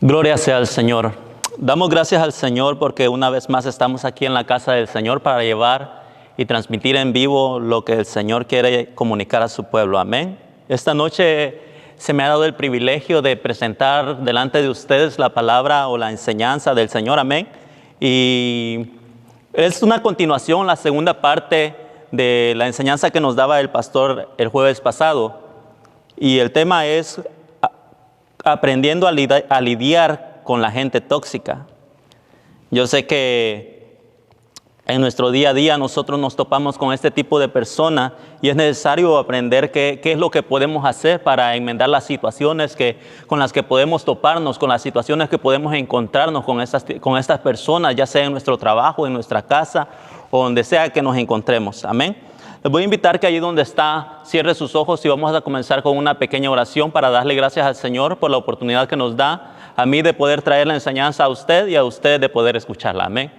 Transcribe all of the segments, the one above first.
Gloria sea al Señor. Damos gracias al Señor porque una vez más estamos aquí en la casa del Señor para llevar y transmitir en vivo lo que el Señor quiere comunicar a su pueblo. Amén. Esta noche se me ha dado el privilegio de presentar delante de ustedes la palabra o la enseñanza del Señor. Amén. Y es una continuación, la segunda parte de la enseñanza que nos daba el pastor el jueves pasado. Y el tema es aprendiendo a lidiar con la gente tóxica. Yo sé que en nuestro día a día nosotros nos topamos con este tipo de personas y es necesario aprender qué es lo que podemos hacer para enmendar las situaciones con las que podemos toparnos, con las situaciones que podemos encontrarnos con estas personas, ya sea en nuestro trabajo, en nuestra casa o donde sea que nos encontremos. Amén. Les voy a invitar que allí donde está, cierre sus ojos y vamos a comenzar con una pequeña oración para darle gracias al Señor por la oportunidad que nos da a mí de poder traer la enseñanza a usted y a usted de poder escucharla. Amén.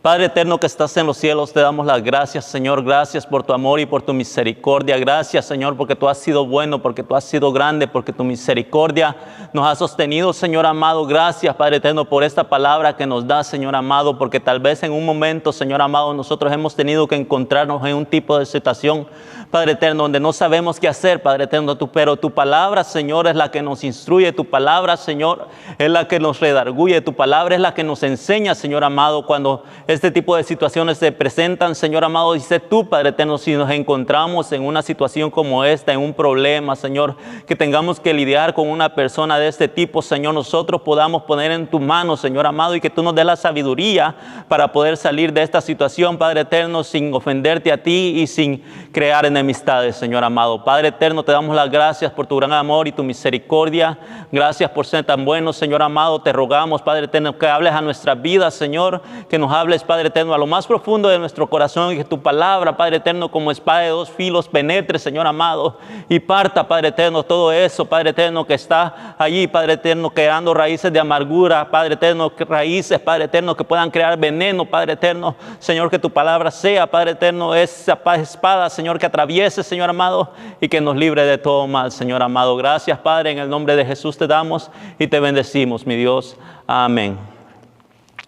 Padre eterno que estás en los cielos, te damos las gracias, Señor. Gracias por tu amor y por tu misericordia. Gracias, Señor, porque tú has sido bueno, porque tú has sido grande, porque tu misericordia nos ha sostenido, Señor amado. Gracias, Padre eterno, por esta palabra que nos da, Señor amado, porque tal vez en un momento, Señor amado, nosotros hemos tenido que encontrarnos en un tipo de situación, Padre eterno, donde no sabemos qué hacer, Padre eterno, pero tu palabra, Señor, es la que nos instruye. Tu palabra, Señor, es la que nos redarguye. Tu palabra es la que nos enseña, Señor amado, cuando este tipo de situaciones se presentan, Señor amado. Dice tú, Padre eterno, si nos encontramos en una situación como esta, en un problema, Señor, que tengamos que lidiar con una persona de este tipo, Señor, nosotros podamos poner en tu mano, Señor amado, y que tú nos des la sabiduría para poder salir de esta situación, Padre eterno, sin ofenderte a ti y sin crear enemistades, Señor amado. Padre eterno, te damos las gracias por tu gran amor y tu misericordia. Gracias por ser tan bueno, Señor amado. Te rogamos, Padre eterno, que hables a nuestras vidas, Señor, que nos hables, Padre eterno, a lo más profundo de nuestro corazón y que tu palabra, Padre eterno, como espada de dos filos penetre, Señor amado, y parta, Padre eterno, todo eso, Padre eterno, que está allí, Padre eterno, creando raíces de amargura, Padre eterno, raíces, Padre eterno, que puedan crear veneno, Padre eterno. Señor, que tu palabra sea, Padre eterno, esa espada, Señor, que atraviese, Señor amado, y que nos libre de todo mal, Señor amado. Gracias, Padre, en el nombre de Jesús te damos y te bendecimos, mi Dios. Amén.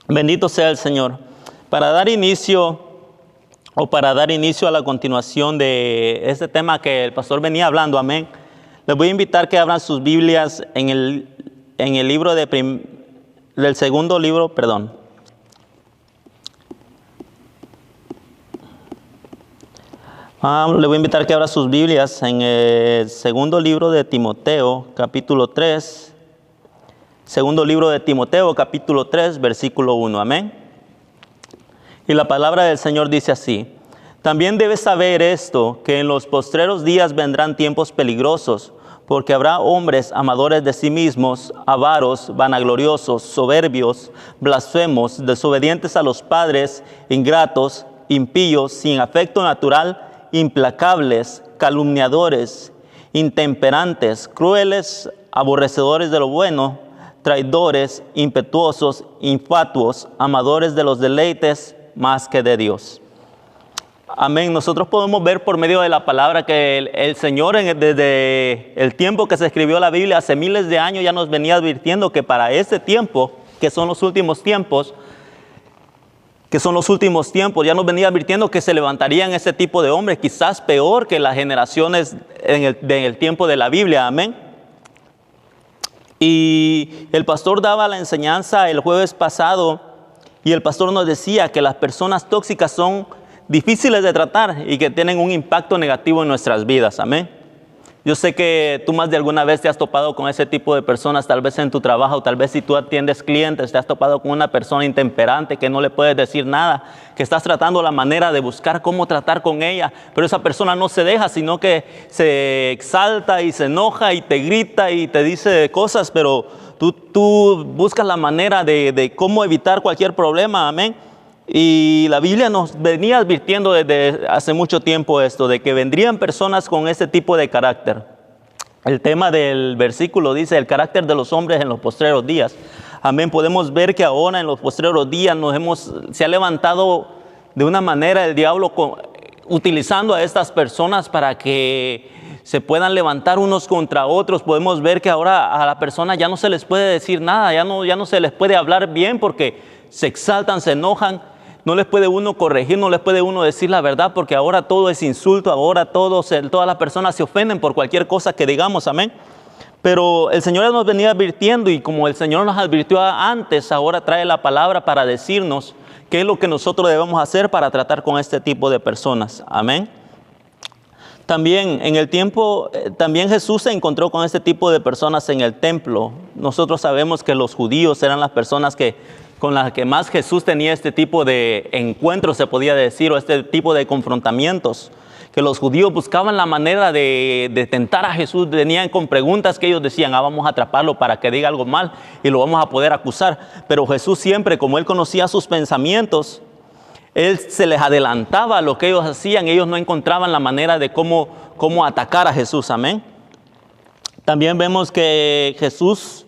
Bendito sea el Señor. Para dar inicio a la continuación de este tema que el pastor venía hablando, amén, les voy a invitar que abran sus Biblias en el libro del segundo libro, perdón. Le voy a invitar que abra sus Biblias en el segundo libro de Timoteo, capítulo 3. Segundo libro de Timoteo, capítulo 3, versículo 1, amén. Y la palabra del Señor dice así: también debes saber esto, que en los postreros días vendrán tiempos peligrosos, porque habrá hombres amadores de sí mismos, avaros, vanagloriosos, soberbios, blasfemos, desobedientes a los padres, ingratos, impíos, sin afecto natural, implacables, calumniadores, intemperantes, crueles, aborrecedores de lo bueno, traidores, impetuosos, infatuos, amadores de los deleites más que de Dios. Amén. Nosotros podemos ver por medio de la palabra que el Señor desde el tiempo que se escribió la Biblia, hace miles de años, ya nos venía advirtiendo que para este tiempo, que son los últimos tiempos, ya nos venía advirtiendo que se levantarían ese tipo de hombres, quizás peor que las generaciones en el tiempo de la Biblia. Amén. Y el pastor daba la enseñanza el jueves pasado y el pastor nos decía que las personas tóxicas son difíciles de tratar y que tienen un impacto negativo en nuestras vidas. Amén. Yo sé que tú más de alguna vez te has topado con ese tipo de personas, tal vez en tu trabajo, tal vez si tú atiendes clientes, te has topado con una persona intemperante que no le puedes decir nada, que estás tratando la manera de buscar cómo tratar con ella, pero esa persona no se deja, sino que se exalta y se enoja y te grita y te dice cosas, pero tú buscas la manera de cómo evitar cualquier problema. Amén. Y la Biblia nos venía advirtiendo desde hace mucho tiempo esto, de que vendrían personas con ese tipo de carácter. El tema del versículo dice: el carácter de los hombres en los postreros días. Amén. Podemos ver que ahora en los postreros días se ha levantado de una manera el diablo utilizando a estas personas para que se puedan levantar unos contra otros. Podemos ver que ahora a la persona ya no se les puede decir nada, ya no se les puede hablar bien porque se exaltan, se enojan. No les puede uno corregir, no les puede uno decir la verdad, porque ahora todo es insulto, ahora todas las personas se ofenden por cualquier cosa que digamos, amén. Pero el Señor nos venía advirtiendo, y como el Señor nos advirtió antes, ahora trae la palabra para decirnos qué es lo que nosotros debemos hacer para tratar con este tipo de personas, amén. También en el tiempo, también Jesús se encontró con este tipo de personas en el templo. Nosotros sabemos que los judíos eran las personas con las que más Jesús tenía este tipo de encuentros, se podía decir, o este tipo de confrontamientos, que los judíos buscaban la manera de tentar a Jesús. Venían con preguntas que ellos decían, vamos a atraparlo para que diga algo mal y lo vamos a poder acusar. Pero Jesús siempre, como Él conocía sus pensamientos, Él se les adelantaba a lo que ellos hacían. Ellos no encontraban la manera de cómo atacar a Jesús, amén. También vemos que Jesús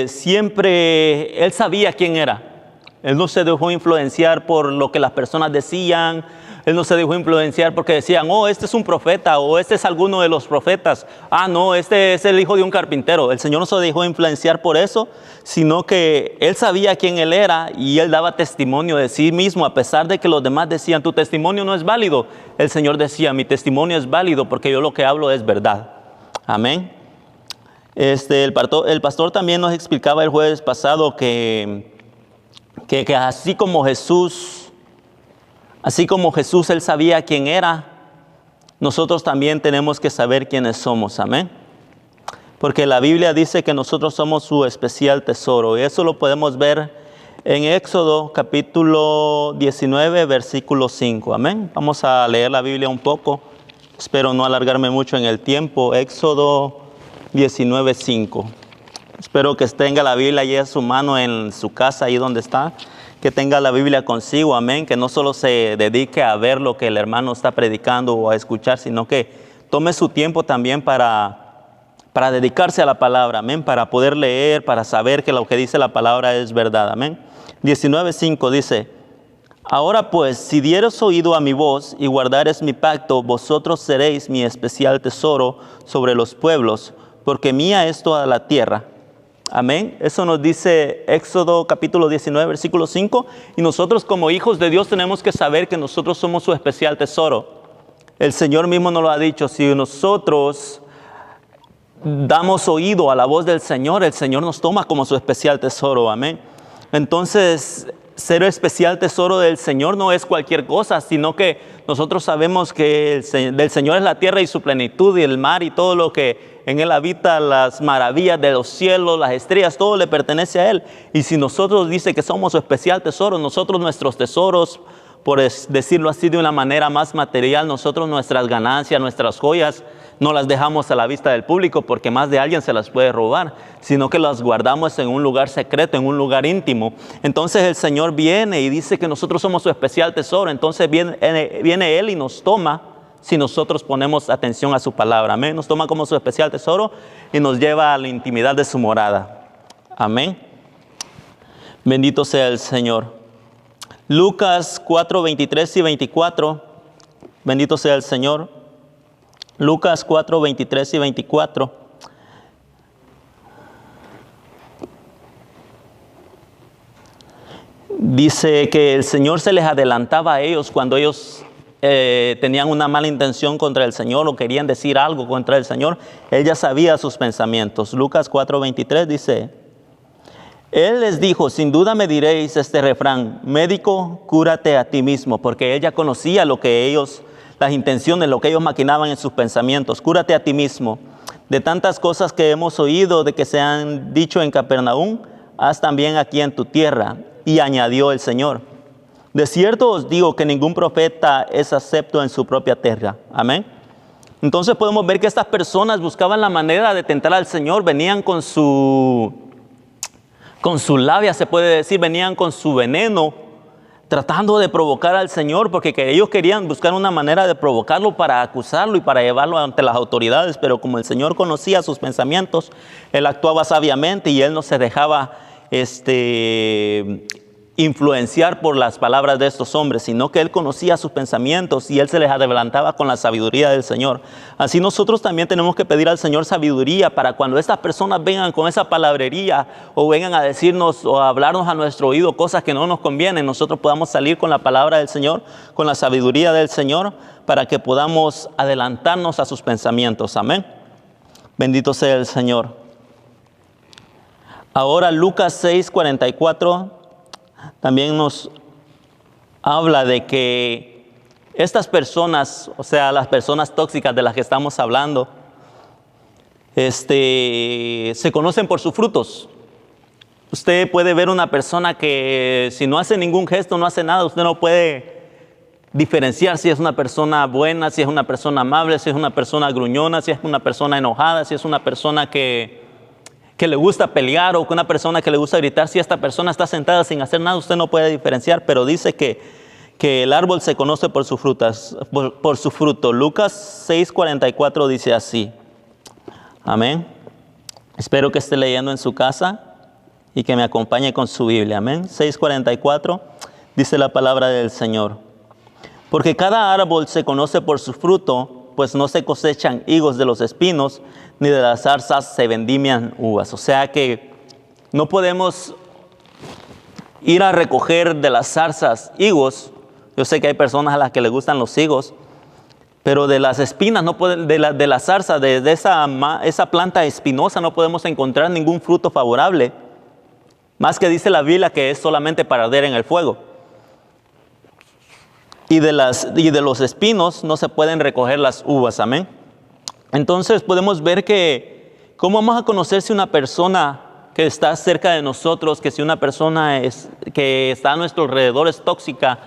siempre, Él sabía quién era. Él no se dejó influenciar por lo que las personas decían. Él no se dejó influenciar porque decían, este es un profeta, o este es alguno de los profetas. No, este es el hijo de un carpintero. El Señor no se dejó influenciar por eso, sino que Él sabía quién Él era, y Él daba testimonio de sí mismo, a pesar de que los demás decían, tu testimonio no es válido. El Señor decía, mi testimonio es válido porque yo lo que hablo es verdad. Amén. El pastor también nos explicaba el jueves pasado que así como Jesús, Él sabía quién era, nosotros también tenemos que saber quiénes somos, amén. Porque la Biblia dice que nosotros somos su especial tesoro, y eso lo podemos ver en Éxodo capítulo 19, versículo 5, amén. Vamos a leer la Biblia un poco, espero no alargarme mucho en el tiempo. Éxodo 19, 5. Espero que tenga la Biblia allí a su mano en su casa, ahí donde está, que tenga la Biblia consigo, amén, que no solo se dedique a ver lo que el hermano está predicando o a escuchar, sino que tome su tiempo también para dedicarse a la palabra, amén, para poder leer, para saber que lo que dice la palabra es verdad, amén. 19:5 dice, ahora pues, si dieres oído a mi voz y guardares mi pacto, vosotros seréis mi especial tesoro sobre los pueblos, porque mía es toda la tierra. Amén. Eso nos dice Éxodo capítulo 19, versículo 5. Y nosotros como hijos de Dios tenemos que saber que nosotros somos su especial tesoro. El Señor mismo nos lo ha dicho. Si nosotros damos oído a la voz del Señor, el Señor nos toma como su especial tesoro. Amén. Entonces, ser especial tesoro del Señor no es cualquier cosa, sino que nosotros sabemos que del Señor es la tierra y su plenitud, y el mar y todo lo que en Él habita, las maravillas de los cielos, las estrellas, todo le pertenece a Él. Y si nosotros dice que somos su especial tesoro, nosotros nuestros tesoros, por decirlo así de una manera más material, nosotros nuestras ganancias, nuestras joyas, no las dejamos a la vista del público porque más de alguien se las puede robar, sino que las guardamos en un lugar secreto, en un lugar íntimo. Entonces el Señor viene y dice que nosotros somos su especial tesoro. Entonces viene Él y nos toma si nosotros ponemos atención a su palabra. Amén. Nos toma como su especial tesoro y nos lleva a la intimidad de su morada. Amén. Bendito sea el Señor. Lucas 4, 23 y 24. Bendito sea el Señor. Lucas 4, 23 y 24. Dice que el Señor se les adelantaba a ellos cuando ellos tenían una mala intención contra el Señor o querían decir algo contra el Señor. Él ya sabía sus pensamientos. Lucas 4, 23 dice, Él les dijo, sin duda me diréis este refrán, médico, cúrate a ti mismo, porque ella conocía lo que ellos, las intenciones, lo que ellos maquinaban en sus pensamientos. Cúrate a ti mismo. De tantas cosas que hemos oído de que se han dicho en Capernaum, haz también aquí en tu tierra. Y añadió el Señor, de cierto os digo que ningún profeta es acepto en su propia tierra. Amén. Entonces podemos ver que estas personas buscaban la manera de tentar al Señor. Venían con su labia, se puede decir, venían con su veneno, tratando de provocar al Señor, porque ellos querían buscar una manera de provocarlo para acusarlo y para llevarlo ante las autoridades. Pero como el Señor conocía sus pensamientos, Él actuaba sabiamente y Él no se dejaba influenciar por las palabras de estos hombres, sino que él conocía sus pensamientos y él se les adelantaba con la sabiduría del Señor. Así nosotros también tenemos que pedir al Señor sabiduría para cuando estas personas vengan con esa palabrería o vengan a decirnos o a hablarnos a nuestro oído cosas que no nos convienen, nosotros podamos salir con la palabra del Señor, con la sabiduría del Señor, para que podamos adelantarnos a sus pensamientos. Amén. Bendito sea el Señor. Ahora Lucas 6:44 también nos habla de que estas personas, o sea, las personas tóxicas de las que estamos hablando, se conocen por sus frutos. Usted puede ver una persona que si no hace ningún gesto, no hace nada, usted no puede diferenciar si es una persona buena, si es una persona amable, si es una persona gruñona, si es una persona enojada, si es una persona que le gusta pelear o una persona que le gusta gritar. Si esta persona está sentada sin hacer nada, usted no puede diferenciar, pero dice que el árbol se conoce por sus frutas, por su fruto. Lucas 6:44 dice así. Amén. Espero que esté leyendo en su casa y que me acompañe con su Biblia. Amén. 6:44 dice la palabra del Señor. Porque cada árbol se conoce por su fruto, pues no se cosechan higos de los espinos, ni de las zarzas se vendimian uvas. O sea que no podemos ir a recoger de las zarzas higos. Yo sé que hay personas a las que les gustan los higos, pero de las espinas, no de la zarza, de esa planta espinosa no podemos encontrar ningún fruto favorable. Más que dice la Biblia que es solamente para arder en el fuego. Y de los espinos no se pueden recoger las uvas. Amén. Entonces podemos ver que cómo vamos a conocer si una persona que está cerca de nosotros, que si una persona que está a nuestro alrededor es tóxica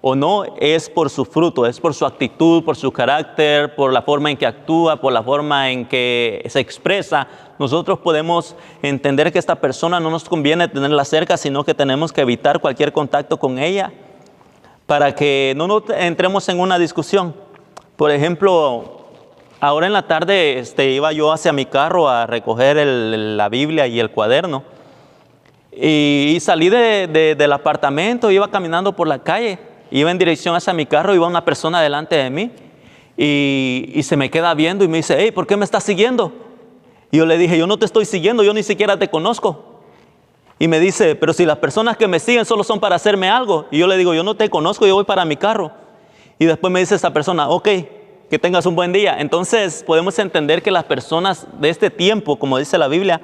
o no, es por su fruto, es por su actitud, por su carácter, por la forma en que actúa, por la forma en que se expresa. Nosotros podemos entender que esta persona no nos conviene tenerla cerca, sino que tenemos que evitar cualquier contacto con ella, para que no nos entremos en una discusión. Por ejemplo, ahora en la tarde iba yo hacia mi carro a recoger la Biblia y el cuaderno. Y salí del apartamento, iba caminando por la calle, iba en dirección hacia mi carro, iba una persona delante de mí y se me queda viendo y me dice: hey, ¿por qué me estás siguiendo? Y yo le dije: yo no te estoy siguiendo, yo ni siquiera te conozco. Y me dice: pero si las personas que me siguen solo son para hacerme algo. Y yo le digo: yo no te conozco, yo voy para mi carro. Y después me dice esa persona: ok, que tengas un buen día. Entonces podemos entender que las personas de este tiempo, como dice la Biblia,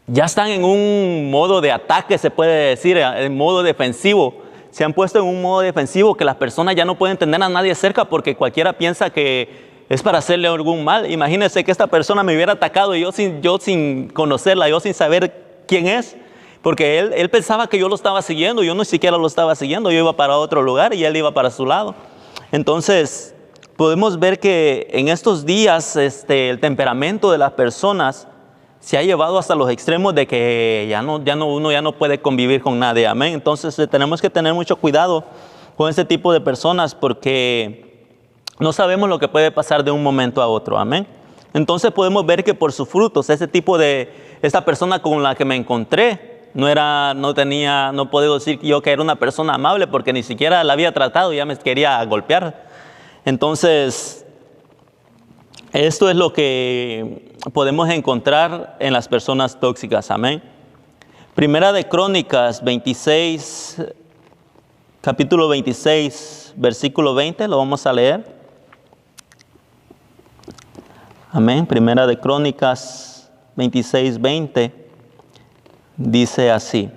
ya están en un modo de ataque, se puede decir, en modo defensivo. Se han puesto en un modo defensivo que las personas ya no pueden tener a nadie cerca porque cualquiera piensa que es para hacerle algún mal. Imagínense que esta persona me hubiera atacado y yo sin conocerla, yo sin saber quién es, porque él pensaba que yo lo estaba siguiendo. Yo no siquiera lo estaba siguiendo, yo iba para otro lugar y él iba para su lado. Entonces podemos ver que en estos días el temperamento de las personas se ha llevado hasta los extremos de que uno ya no puede convivir con nadie. Amén. Entonces tenemos que tener mucho cuidado con este tipo de personas porque no sabemos lo que puede pasar de un momento a otro. Amén. Entonces podemos ver que por sus frutos, esta persona con la que me encontré, no puedo decir yo que era una persona amable porque ni siquiera la había tratado, ya me quería golpear. Entonces, esto es lo que podemos encontrar en las personas tóxicas. Amén. Primera de Crónicas 26, capítulo 26, versículo 20, lo vamos a leer. Amén. Primera de Crónicas 26, 20 dice así: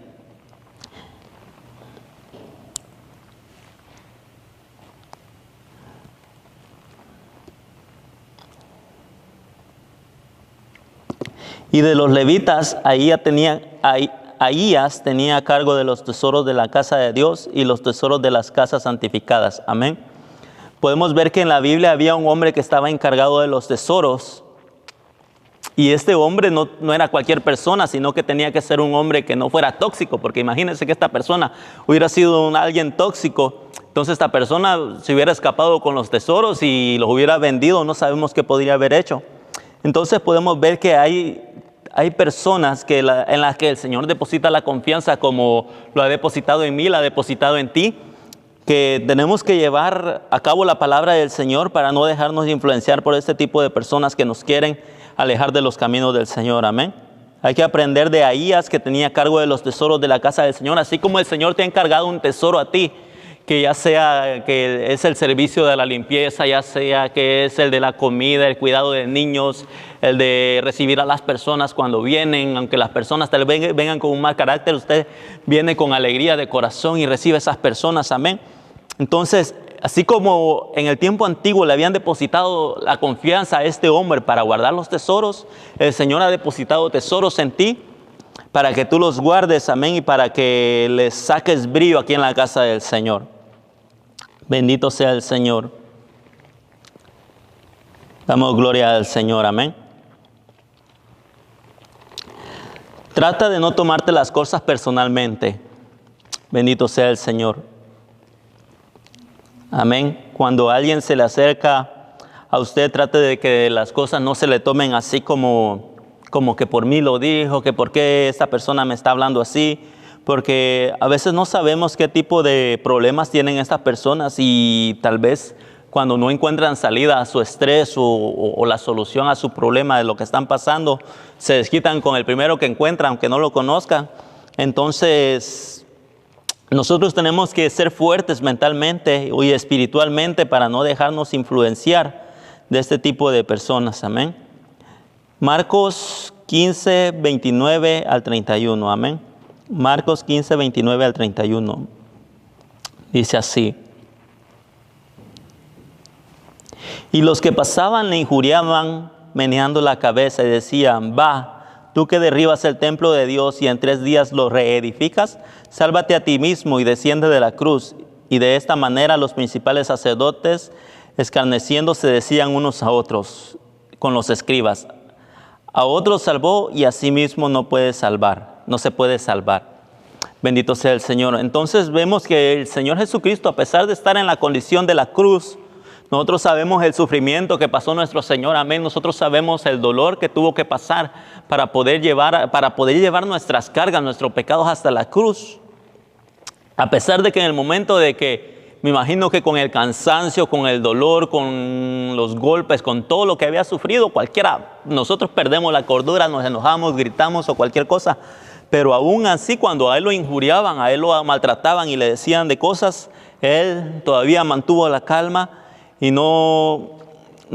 y de los levitas, Ahías tenía a cargo de los tesoros de la casa de Dios y los tesoros de las casas santificadas. Amén. Podemos ver que en la Biblia había un hombre que estaba encargado de los tesoros. Y este hombre no era cualquier persona, sino que tenía que ser un hombre que no fuera tóxico. Porque imagínense que esta persona hubiera sido alguien tóxico. Entonces esta persona se hubiera escapado con los tesoros y los hubiera vendido. No sabemos qué podría haber hecho. Entonces podemos ver que hay hay personas en las que el Señor deposita la confianza como lo ha depositado en mí, la ha depositado en ti, que tenemos que llevar a cabo la palabra del Señor para no dejarnos influenciar por este tipo de personas que nos quieren alejar de los caminos del Señor. Amén. Hay que aprender de Ahías, que tenía cargo de los tesoros de la casa del Señor, así como el Señor te ha encargado un tesoro a ti, que ya sea que es el servicio de la limpieza, ya sea que es el de la comida, el cuidado de niños, el de recibir a las personas cuando vienen, aunque las personas tal vez vengan con un mal carácter, usted viene con alegría de corazón y recibe a esas personas, amén. Entonces, así como en el tiempo antiguo le habían depositado la confianza a este hombre para guardar los tesoros, el Señor ha depositado tesoros en ti para que tú los guardes, amén, y para que les saques brillo aquí en la casa del Señor. Bendito sea el Señor. Damos gloria al Señor, amén. Trata de no tomarte las cosas personalmente. Bendito sea el Señor. Amén. Cuando alguien se le acerca a usted, trate de que las cosas no se le tomen así como que por mí lo dijo, que por qué esta persona me está hablando así. Porque a veces no sabemos qué tipo de problemas tienen estas personas y tal vez cuando no encuentran salida a su estrés o la solución a su problema de lo que están pasando, se desquitan con el primero que encuentran, aunque no lo conozcan. Entonces, nosotros tenemos que ser fuertes mentalmente y espiritualmente para no dejarnos influenciar de este tipo de personas. Amén. Marcos 15, 29 al 31. Amén. Marcos 15, 29 al 31. Dice así. Y los que pasaban le injuriaban meneando la cabeza y decían: va, tú que derribas el templo de Dios y en 3 días lo reedificas, sálvate a ti mismo y desciende de la cruz. Y de esta manera los principales sacerdotes, escarneciendo, se decían unos a otros con los escribas: a otros salvó y a sí mismo no se puede salvar. Bendito sea el Señor. Entonces vemos que el Señor Jesucristo, a pesar de estar en la condición de la cruz, nosotros sabemos el sufrimiento que pasó nuestro Señor, amén. Nosotros sabemos el dolor que tuvo que pasar para poder llevar nuestras cargas, nuestros pecados hasta la cruz. A pesar de que en el momento de que, me imagino que con el cansancio, con el dolor, con los golpes, con todo lo que había sufrido, nosotros perdemos la cordura, nos enojamos, gritamos o cualquier cosa. Pero aún así, cuando a él lo injuriaban, a él lo maltrataban y le decían de cosas, él todavía mantuvo la calma y no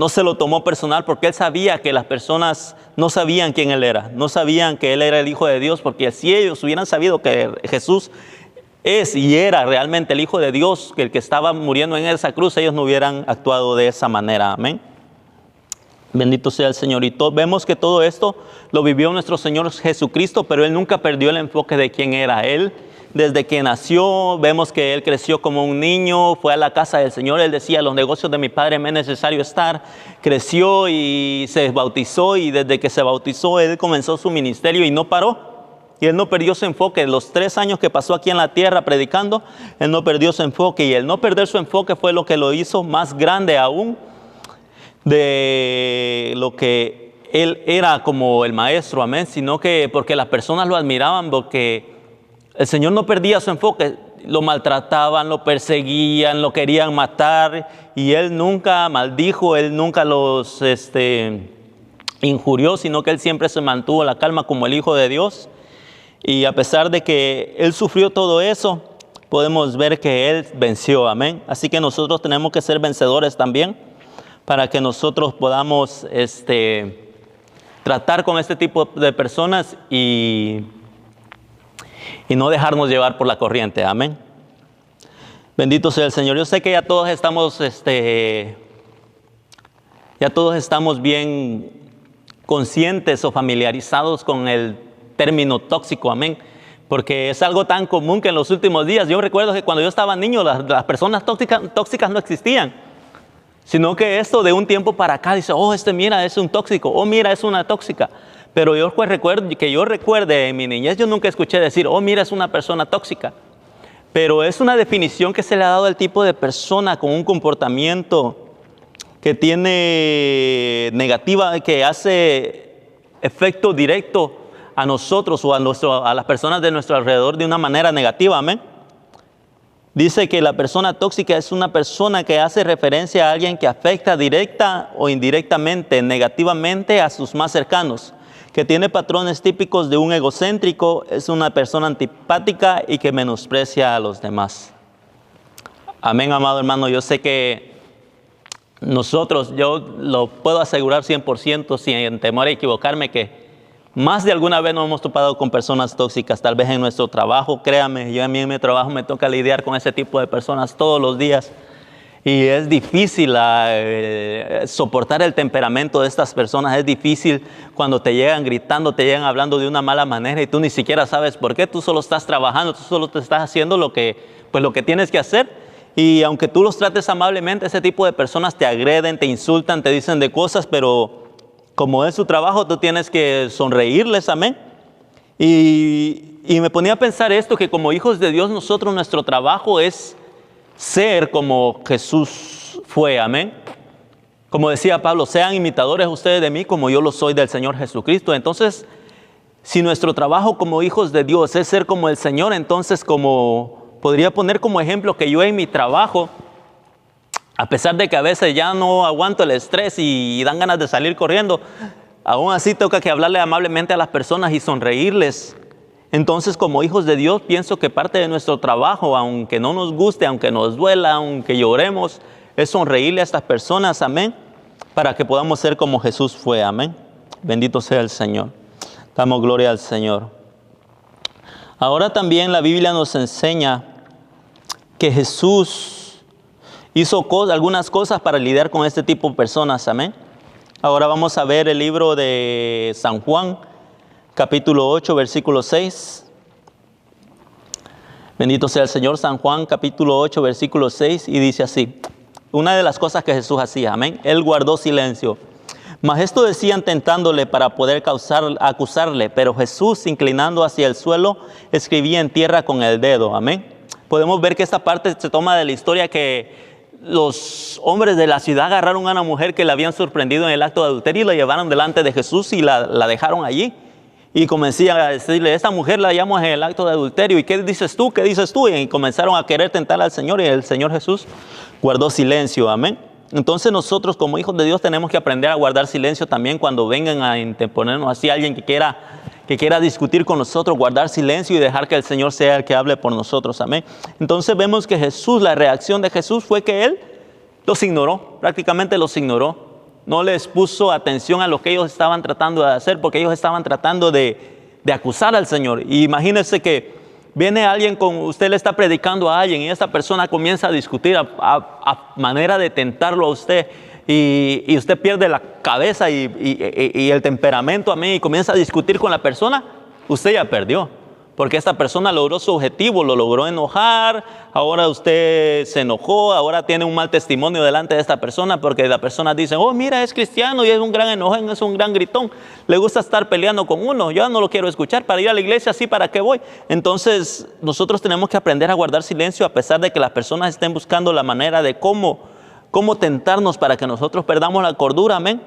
se lo tomó personal, porque él sabía que las personas no sabían quién él era, no sabían que él era el Hijo de Dios, porque si ellos hubieran sabido que Jesús es y era realmente el Hijo de Dios, que el que estaba muriendo en esa cruz, ellos no hubieran actuado de esa manera. Amén. Bendito sea el Señor. Y vemos que todo esto lo vivió nuestro Señor Jesucristo, pero Él nunca perdió el enfoque de quién era Él. Desde que nació, vemos que Él creció como un niño, fue a la casa del Señor. Él decía: los negocios de mi Padre me es necesario estar. Creció y se bautizó, y desde que se bautizó, Él comenzó su ministerio y no paró. Y Él no perdió su enfoque. Los 3 años que pasó aquí en la tierra predicando, Él no perdió su enfoque. Y el no perder su enfoque fue lo que lo hizo más grande aún de lo que Él era como el maestro, amén. Sino que porque las personas lo admiraban, porque el Señor no perdía su enfoque. Lo maltrataban, lo perseguían, lo querían matar, y Él nunca maldijo, Él nunca los injurió, sino que Él siempre se mantuvo la calma como el Hijo de Dios. Y a pesar de que Él sufrió todo eso, podemos ver que Él venció, amén. Así que nosotros tenemos que ser vencedores también, para que nosotros podamos tratar con este tipo de personas y no dejarnos llevar por la corriente, amén. Bendito sea el Señor. Yo sé que ya todos estamos bien conscientes o familiarizados con el término tóxico, amén, porque es algo tan común que en los últimos días, yo recuerdo que cuando yo estaba niño, las personas tóxicas no existían, sino que esto de un tiempo para acá dice: oh, mira, es un tóxico, oh, mira, es una tóxica. Pero yo recuerde en mi niñez, yo nunca escuché decir: oh, mira, es una persona tóxica. Pero es una definición que se le ha dado al tipo de persona con un comportamiento que tiene negativa, que hace efecto directo a nosotros o a las personas de nuestro alrededor de una manera negativa. Amén. Dice que la persona tóxica es una persona que hace referencia a alguien que afecta directa o indirectamente, negativamente a sus más cercanos, que tiene patrones típicos de un egocéntrico, es una persona antipática y que menosprecia a los demás. Amén, amado hermano. Yo sé que nosotros, yo lo puedo asegurar 100% sin temor a equivocarme, que más de alguna vez nos hemos topado con personas tóxicas, tal vez en nuestro trabajo. Créame, yo a mí en mi trabajo me toca lidiar con ese tipo de personas todos los días. Y es difícil soportar el temperamento de estas personas. Es difícil cuando te llegan gritando, te llegan hablando de una mala manera y tú ni siquiera sabes por qué. Tú solo estás trabajando, tú solo te estás haciendo lo que tienes que hacer. Y aunque tú los trates amablemente, ese tipo de personas te agreden, te insultan, te dicen de cosas, pero como es su trabajo, tú tienes que sonreírles, amén. Y me ponía a pensar esto, que como hijos de Dios, nosotros, nuestro trabajo es ser como Jesús fue, amén. Como decía Pablo, sean imitadores ustedes de mí como yo lo soy del Señor Jesucristo. Entonces, si nuestro trabajo como hijos de Dios es ser como el Señor, entonces podría poner como ejemplo que yo en mi trabajo, a pesar de que a veces ya no aguanto el estrés y dan ganas de salir corriendo, aún así toca que hablarle amablemente a las personas y sonreírles. Entonces, como hijos de Dios, pienso que parte de nuestro trabajo, aunque no nos guste, aunque nos duela, aunque lloremos, es sonreírle a estas personas, amén, para que podamos ser como Jesús fue, amén. Bendito sea el Señor. Damos gloria al Señor. Ahora también la Biblia nos enseña que Jesús hizo algunas cosas para lidiar con este tipo de personas, amén. Ahora vamos a ver el libro de San Juan, capítulo 8, versículo 6. Bendito sea el Señor. San Juan, capítulo 8, versículo 6, y dice así. Una de las cosas que Jesús hacía, amén. Él guardó silencio. Mas esto decían tentándole para poder acusarle, pero Jesús, inclinando hacia el suelo, escribía en tierra con el dedo, amén. Podemos ver que esta parte se toma de la historia que los hombres de la ciudad agarraron a una mujer que la habían sorprendido en el acto de adulterio y la llevaron delante de Jesús y la dejaron allí. Y comenzaron a decirle, esta mujer la hallamos en el acto de adulterio. ¿Y qué dices tú? ¿Qué dices tú? Y comenzaron a querer tentar al Señor, y el Señor Jesús guardó silencio. Amén. Entonces nosotros como hijos de Dios tenemos que aprender a guardar silencio también cuando vengan a interponernos así alguien que quiera discutir con nosotros, guardar silencio y dejar que el Señor sea el que hable por nosotros. Amén. Entonces vemos que Jesús, la reacción de Jesús fue que Él los ignoró, prácticamente los ignoró. No les puso atención a lo que ellos estaban tratando de hacer, porque ellos estaban tratando de acusar al Señor. Y imagínense que viene alguien usted le está predicando a alguien y esta persona comienza a discutir a manera de tentarlo a usted. Y usted pierde la cabeza y el temperamento, amén, y comienza a discutir con la persona, usted ya perdió. Porque esta persona logró su objetivo, lo logró enojar, ahora usted se enojó, ahora tiene un mal testimonio delante de esta persona, porque la persona dice, oh mira, es cristiano y es un gran enojón, es un gran gritón, le gusta estar peleando con uno, yo no lo quiero escuchar, para ir a la iglesia, ¿sí para qué voy? Entonces nosotros tenemos que aprender a guardar silencio a pesar de que las personas estén buscando la manera de cómo tentarnos para que nosotros perdamos la cordura, amén.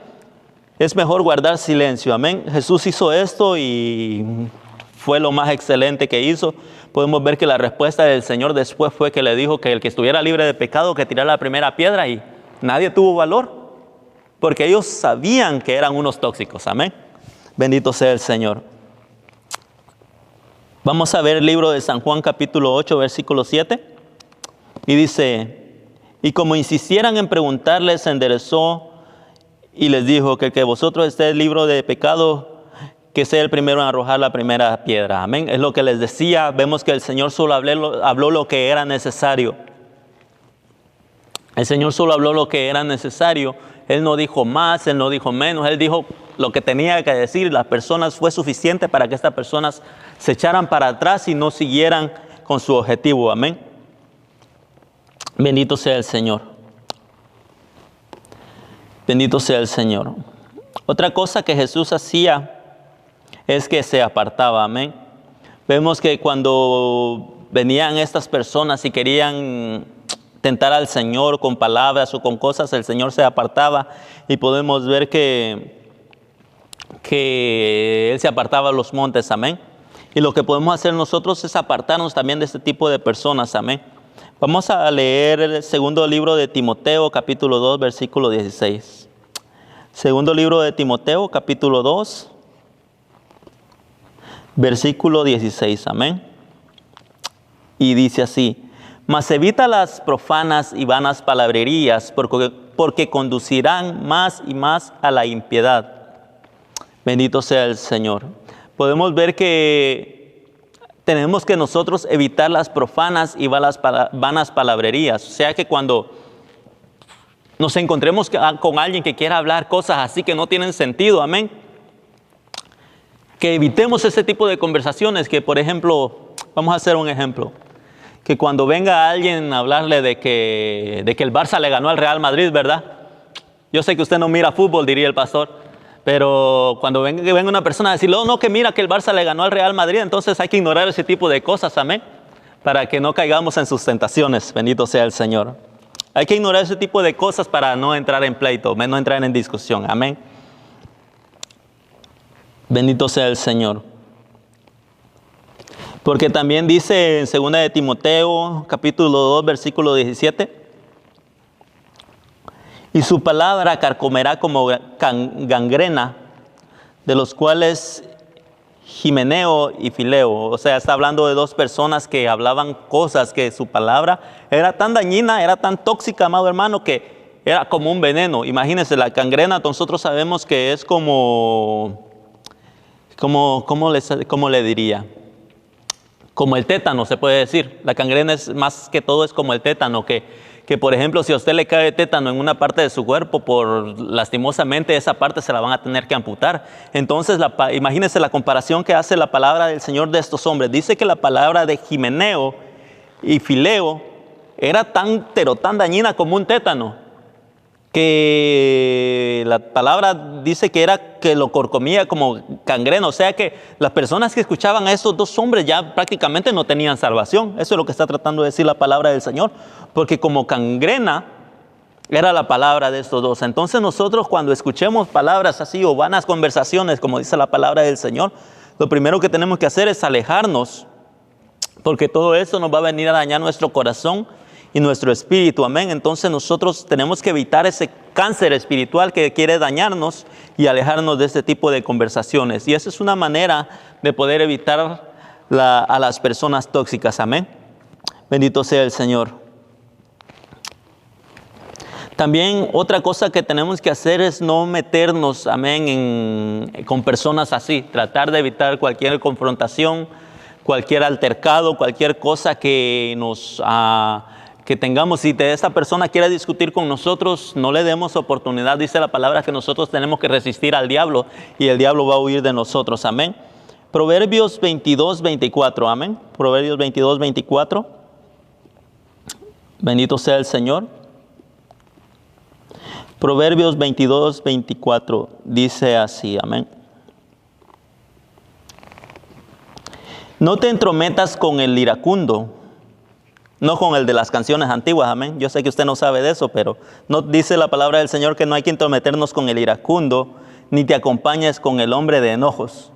Es mejor guardar silencio, amén. Jesús hizo esto y fue lo más excelente que hizo. Podemos ver que la respuesta del Señor después fue que le dijo que el que estuviera libre de pecado que tirara la primera piedra, y nadie tuvo valor porque ellos sabían que eran unos tóxicos, amén. Bendito sea el Señor. Vamos a ver el libro de San Juan capítulo 8 versículo 7 y dice, y como insistieran en preguntarle, se enderezó y les dijo que vosotros estéis libres de pecado, que sea el primero en arrojar la primera piedra. Amén. Es lo que les decía. Vemos que el Señor solo habló lo que era necesario. El Señor solo habló lo que era necesario. Él no dijo más, Él no dijo menos. Él dijo lo que tenía que decir. Las personas fue suficiente para que estas personas se echaran para atrás y no siguieran con su objetivo. Amén. Bendito sea el Señor. Bendito sea el Señor. Otra cosa que Jesús hacía es que se apartaba, amén. Vemos que cuando venían estas personas y querían tentar al Señor con palabras o con cosas, el Señor se apartaba, y podemos ver que que Él se apartaba a los montes, amén. Y lo que podemos hacer nosotros es apartarnos también de este tipo de personas, amén. Vamos a leer el segundo libro de Timoteo, capítulo 2, versículo 16. Segundo libro de Timoteo, capítulo 2, versículo 16, amén. Y dice así: mas evita las profanas y vanas palabrerías, porque conducirán más y más a la impiedad. Bendito sea el Señor. Podemos ver que tenemos que nosotros evitar las profanas y vanas palabrerías. O sea que cuando nos encontremos con alguien que quiera hablar cosas así que no tienen sentido, amén, que evitemos ese tipo de conversaciones. Que, por ejemplo, vamos a hacer un ejemplo, que cuando venga alguien a hablarle de que el Barça le ganó al Real Madrid, ¿verdad? Yo sé que usted no mira fútbol, diría el pastor, pero cuando venga una persona a decirle, oh, no, que mira que el Barça le ganó al Real Madrid, entonces hay que ignorar ese tipo de cosas, amén, para que no caigamos en sus tentaciones. Bendito sea el Señor. Hay que ignorar ese tipo de cosas para no entrar en pleito, no entrar en discusión, amén. Bendito sea el Señor. Porque también dice en 2 de Timoteo, capítulo 2, versículo 17, y su palabra carcomerá como gangrena, de los cuales Himeneo y Fileo. O sea, está hablando de dos personas que hablaban cosas que su palabra era tan dañina, era tan tóxica, amado hermano, que era como un veneno. Imagínense, la gangrena nosotros sabemos que es ¿cómo le diría? Como el tétano, se puede decir. La gangrena es más que todo es como el tétano, que por ejemplo, si a usted le cae tétano en una parte de su cuerpo, lastimosamente esa parte se la van a tener que amputar. Entonces, imagínense la comparación que hace la palabra del Señor de estos hombres. Dice que la palabra de Himeneo y Fileo era tan dañina como un tétano, que la palabra dice que lo corcomía como gangrena. O sea que las personas que escuchaban a estos dos hombres ya prácticamente no tenían salvación. Eso es lo que está tratando de decir la palabra del Señor, porque como gangrena era la palabra de estos dos. Entonces nosotros, cuando escuchemos palabras así o vanas conversaciones, como dice la palabra del Señor, lo primero que tenemos que hacer es alejarnos, porque todo eso nos va a venir a dañar nuestro corazón y nuestro espíritu, amén. Entonces nosotros tenemos que evitar ese cáncer espiritual que quiere dañarnos y alejarnos de este tipo de conversaciones. Y esa es una manera de poder evitar a las personas tóxicas, amén. Bendito sea el Señor. También otra cosa que tenemos que hacer es no meternos, amén, con personas así. Tratar de evitar cualquier confrontación, cualquier altercado, cualquier cosa que que tengamos. Si esta persona quiere discutir con nosotros, no le demos oportunidad. Dice la palabra que nosotros tenemos que resistir al diablo y el diablo va a huir de nosotros, amén. Proverbios 22, 24, amén. Proverbios 22, 24. Bendito sea el Señor. Proverbios 22, 24 dice así, amén. No te entrometas con el iracundo, no con el de las canciones antiguas, amén. Yo sé que usted no sabe de eso, pero no dice la palabra del Señor que no hay que entrometernos con el iracundo, ni te acompañes con el hombre de enojos.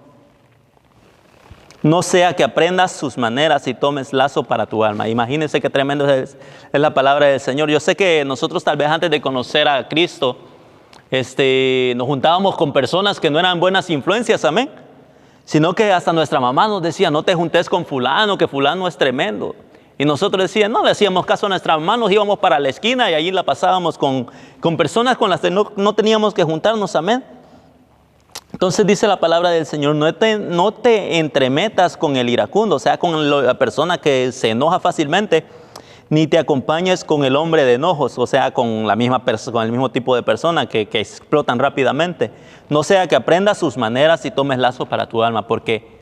No sea que aprendas sus maneras y tomes lazo para tu alma. Imagínense qué tremendo es la palabra del Señor. Yo sé que nosotros tal vez antes de conocer a Cristo, nos juntábamos con personas que no eran buenas influencias, amén. Sino que hasta nuestra mamá nos decía, no te juntes con fulano, que fulano es tremendo. Y nosotros decíamos, no le hacíamos caso a nuestra mamá, nos íbamos para la esquina y allí la pasábamos con personas con las que no teníamos que juntarnos, amén. Entonces dice la palabra del Señor, no te entremetas con el iracundo, o sea, con la persona que se enoja fácilmente, ni te acompañes con el hombre de enojos, o sea, con el mismo tipo de persona que explotan rápidamente. No sea que aprendas sus maneras y tomes lazo para tu alma, porque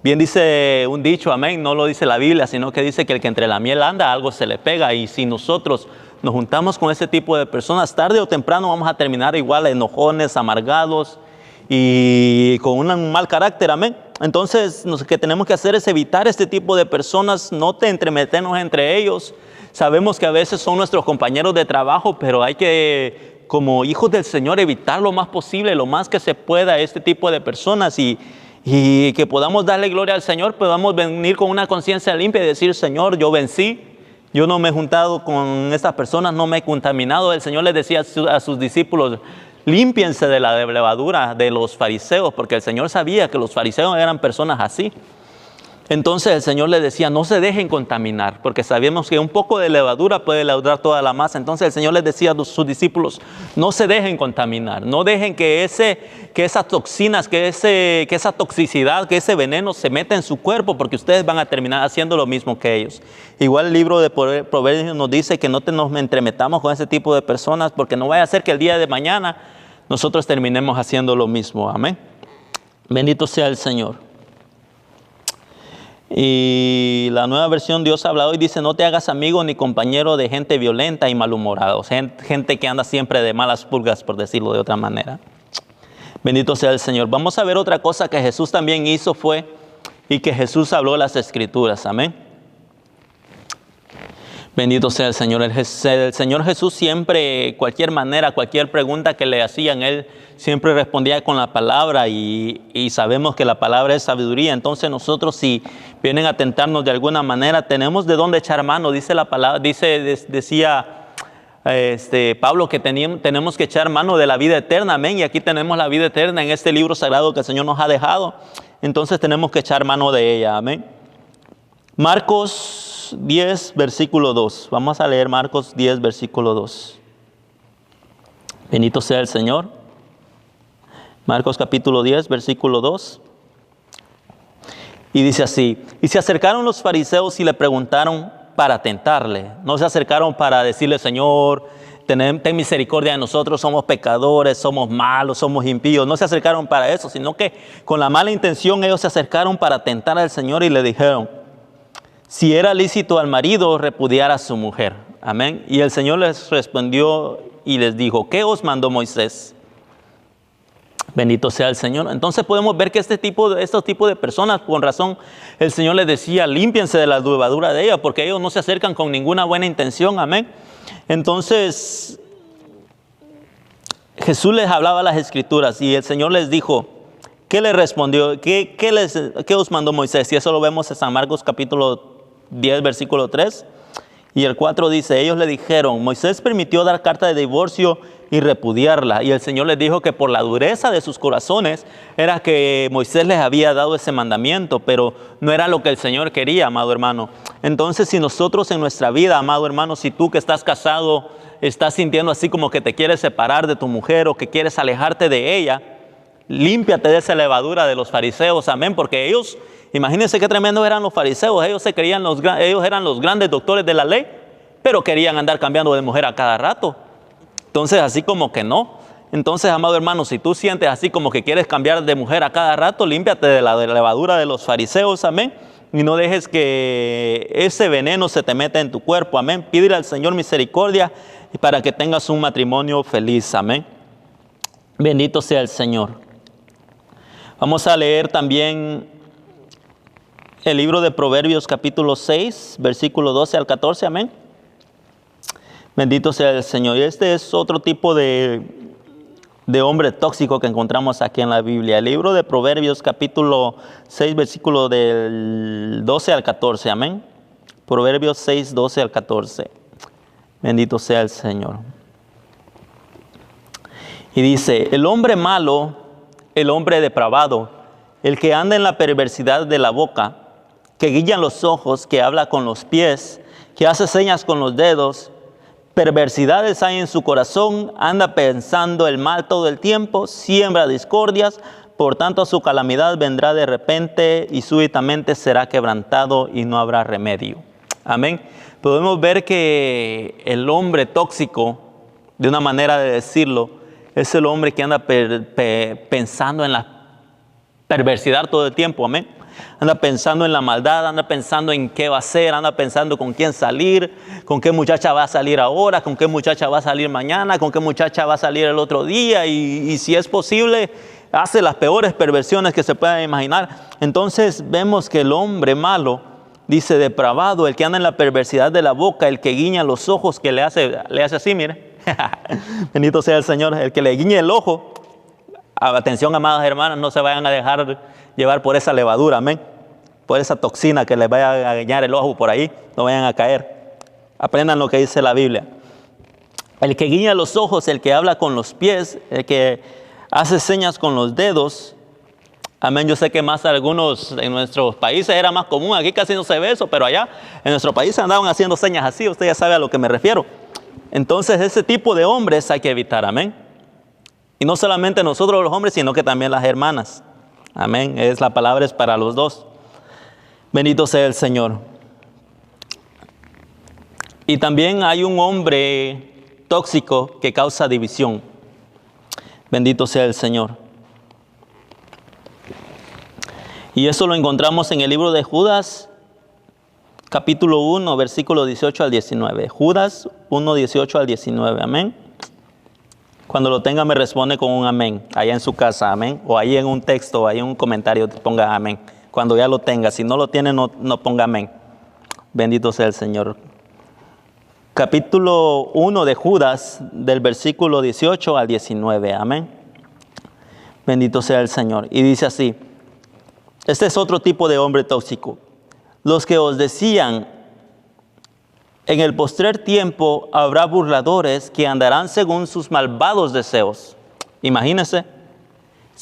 bien dice un dicho, amén, no lo dice la Biblia, sino que dice que el que entre la miel anda, algo se le pega. Y si nosotros nos juntamos con ese tipo de personas, tarde o temprano vamos a terminar igual enojones, amargados y con un mal carácter, amén. Entonces, lo que tenemos que hacer es evitar este tipo de personas, no te entremeternos entre ellos. Sabemos que a veces son nuestros compañeros de trabajo, pero hay que como hijos del Señor, evitar lo más posible, lo más que se pueda, este tipo de personas y que podamos darle gloria al Señor, podamos venir con una conciencia limpia y decir, Señor, yo vencí, yo no me he juntado con estas personas, no me he contaminado. El Señor les decía a sus discípulos, límpiense de la levadura de los fariseos, porque el Señor sabía que los fariseos eran personas así. Entonces el Señor les decía, no se dejen contaminar, porque sabemos que un poco de levadura puede leudar toda la masa. Entonces el Señor les decía a sus discípulos, no se dejen contaminar, no dejen que esas toxinas, que esa toxicidad, que ese veneno se meta en su cuerpo, porque ustedes van a terminar haciendo lo mismo que ellos. Igual el libro de Proverbios nos dice que no nos entremetamos con ese tipo de personas, porque no vaya a ser que el día de mañana nosotros terminemos haciendo lo mismo. Amén. Bendito sea el Señor. Y la Nueva Versión Dios habla hoy dice, no te hagas amigo ni compañero de gente violenta y malhumorada, o sea, gente que anda siempre de malas pulgas, por decirlo de otra manera. Bendito sea el Señor. Vamos a ver otra cosa que Jesús también hizo y que Jesús habló en las Escrituras. Amén. Bendito sea el Señor. El Señor Jesús siempre, cualquier manera, cualquier pregunta que le hacían, Él siempre respondía con la palabra y sabemos que la palabra es sabiduría. Entonces nosotros, si vienen a tentarnos de alguna manera, tenemos de dónde echar mano. Dice la palabra, decía Pablo que tenemos que echar mano de la vida eterna. Amén. Y aquí tenemos la vida eterna en este libro sagrado que el Señor nos ha dejado. Entonces tenemos que echar mano de ella. Amén. Marcos 10, versículo 2. Vamos a leer Marcos 10, versículo 2. Bendito sea el Señor. Marcos capítulo 10, versículo 2. Y dice así, y se acercaron los fariseos y le preguntaron para tentarle. No se acercaron para decirle, Señor, ten misericordia de nosotros, somos pecadores, somos malos, somos impíos. No se acercaron para eso, sino que con la mala intención ellos se acercaron para tentar al Señor y le dijeron, si era lícito al marido repudiar a su mujer. Amén. Y el Señor les respondió y les dijo, ¿qué os mandó Moisés? Bendito sea el Señor. Entonces podemos ver que estos tipos de personas, con razón, el Señor les decía, límpiense de la levadura de ella, porque ellos no se acercan con ninguna buena intención. Amén. Entonces, Jesús les hablaba las Escrituras y el Señor les dijo, ¿qué les respondió? ¿Qué os mandó Moisés? Y eso lo vemos en San Marcos capítulo 10, versículo 3. Y el 4 dice, ellos le dijeron, Moisés permitió dar carta de divorcio y repudiarla. Y el Señor les dijo que por la dureza de sus corazones era que Moisés les había dado ese mandamiento, pero no era lo que el Señor quería, amado hermano. Entonces, si nosotros en nuestra vida, amado hermano, si tú que estás casado, estás sintiendo así como que te quieres separar de tu mujer o que quieres alejarte de ella, límpiate de esa levadura de los fariseos, amén, porque ellos, imagínense qué tremendos eran los fariseos, ellos eran los grandes doctores de la ley, pero querían andar cambiando de mujer a cada rato. Entonces, así como que no. Entonces, amado hermano, si tú sientes así como que quieres cambiar de mujer a cada rato, límpiate de la levadura de los fariseos, amén, y no dejes que ese veneno se te meta en tu cuerpo, amén. Pídele al Señor misericordia para que tengas un matrimonio feliz, amén. Bendito sea el Señor. Vamos a leer también el libro de Proverbios capítulo 6, versículo 12 al 14, amén. Bendito sea el Señor. Y este es otro tipo de hombre tóxico que encontramos aquí en la Biblia. El libro de Proverbios capítulo 6, versículo del 12 al 14, amén. Proverbios 6, 12 al 14. Bendito sea el Señor. Y dice, el hombre malo, el hombre depravado, el que anda en la perversidad de la boca, que guía los ojos, que habla con los pies, que hace señas con los dedos, perversidades hay en su corazón, anda pensando el mal todo el tiempo, siembra discordias, por tanto su calamidad vendrá de repente y súbitamente será quebrantado y no habrá remedio. Amén. Podemos ver que el hombre tóxico, de una manera de decirlo, es el hombre que anda pensando en la perversidad todo el tiempo, amén. Anda pensando en la maldad, anda pensando en qué va a hacer, anda pensando con quién salir, con qué muchacha va a salir ahora, con qué muchacha va a salir mañana, con qué muchacha va a salir el otro día y si es posible, hace las peores perversiones que se puedan imaginar. Entonces vemos que el hombre malo, dice depravado, el que anda en la perversidad de la boca, el que guiña los ojos, que le hace así, mire. Bendito sea el Señor. El que le guiñe el ojo, atención, amadas hermanas, no se vayan a dejar llevar por esa levadura, amén. Por esa toxina que les vaya a guiñar el ojo por ahí, no vayan a caer. Aprendan lo que dice la Biblia. El que guiña los ojos, el que habla con los pies, el que hace señas con los dedos. Amén. Yo sé que más algunos en nuestros países era más común. Aquí casi no se ve eso, pero allá en nuestro país andaban haciendo señas así. Usted ya sabe a lo que me refiero. Entonces ese tipo de hombres hay que evitar. Amén. Y no solamente nosotros los hombres, sino que también las hermanas. Amén. La palabra es para los dos. Bendito sea el Señor. Y también hay un hombre tóxico que causa división. Bendito sea el Señor. Y eso lo encontramos en el libro de Judas, capítulo 1, versículo 18 al 19. Judas 1, 18 al 19. Amén. Cuando lo tenga me responde con un amén, allá en su casa, amén. O ahí en un texto, o ahí en un comentario ponga amén. Cuando ya lo tenga, si no lo tiene, no ponga amén. Bendito sea el Señor. Capítulo 1 de Judas, del versículo 18 al 19. Amén. Bendito sea el Señor. Y dice así. Este es otro tipo de hombre tóxico. Los que os decían, en el postrer tiempo habrá burladores que andarán según sus malvados deseos. Imagínense.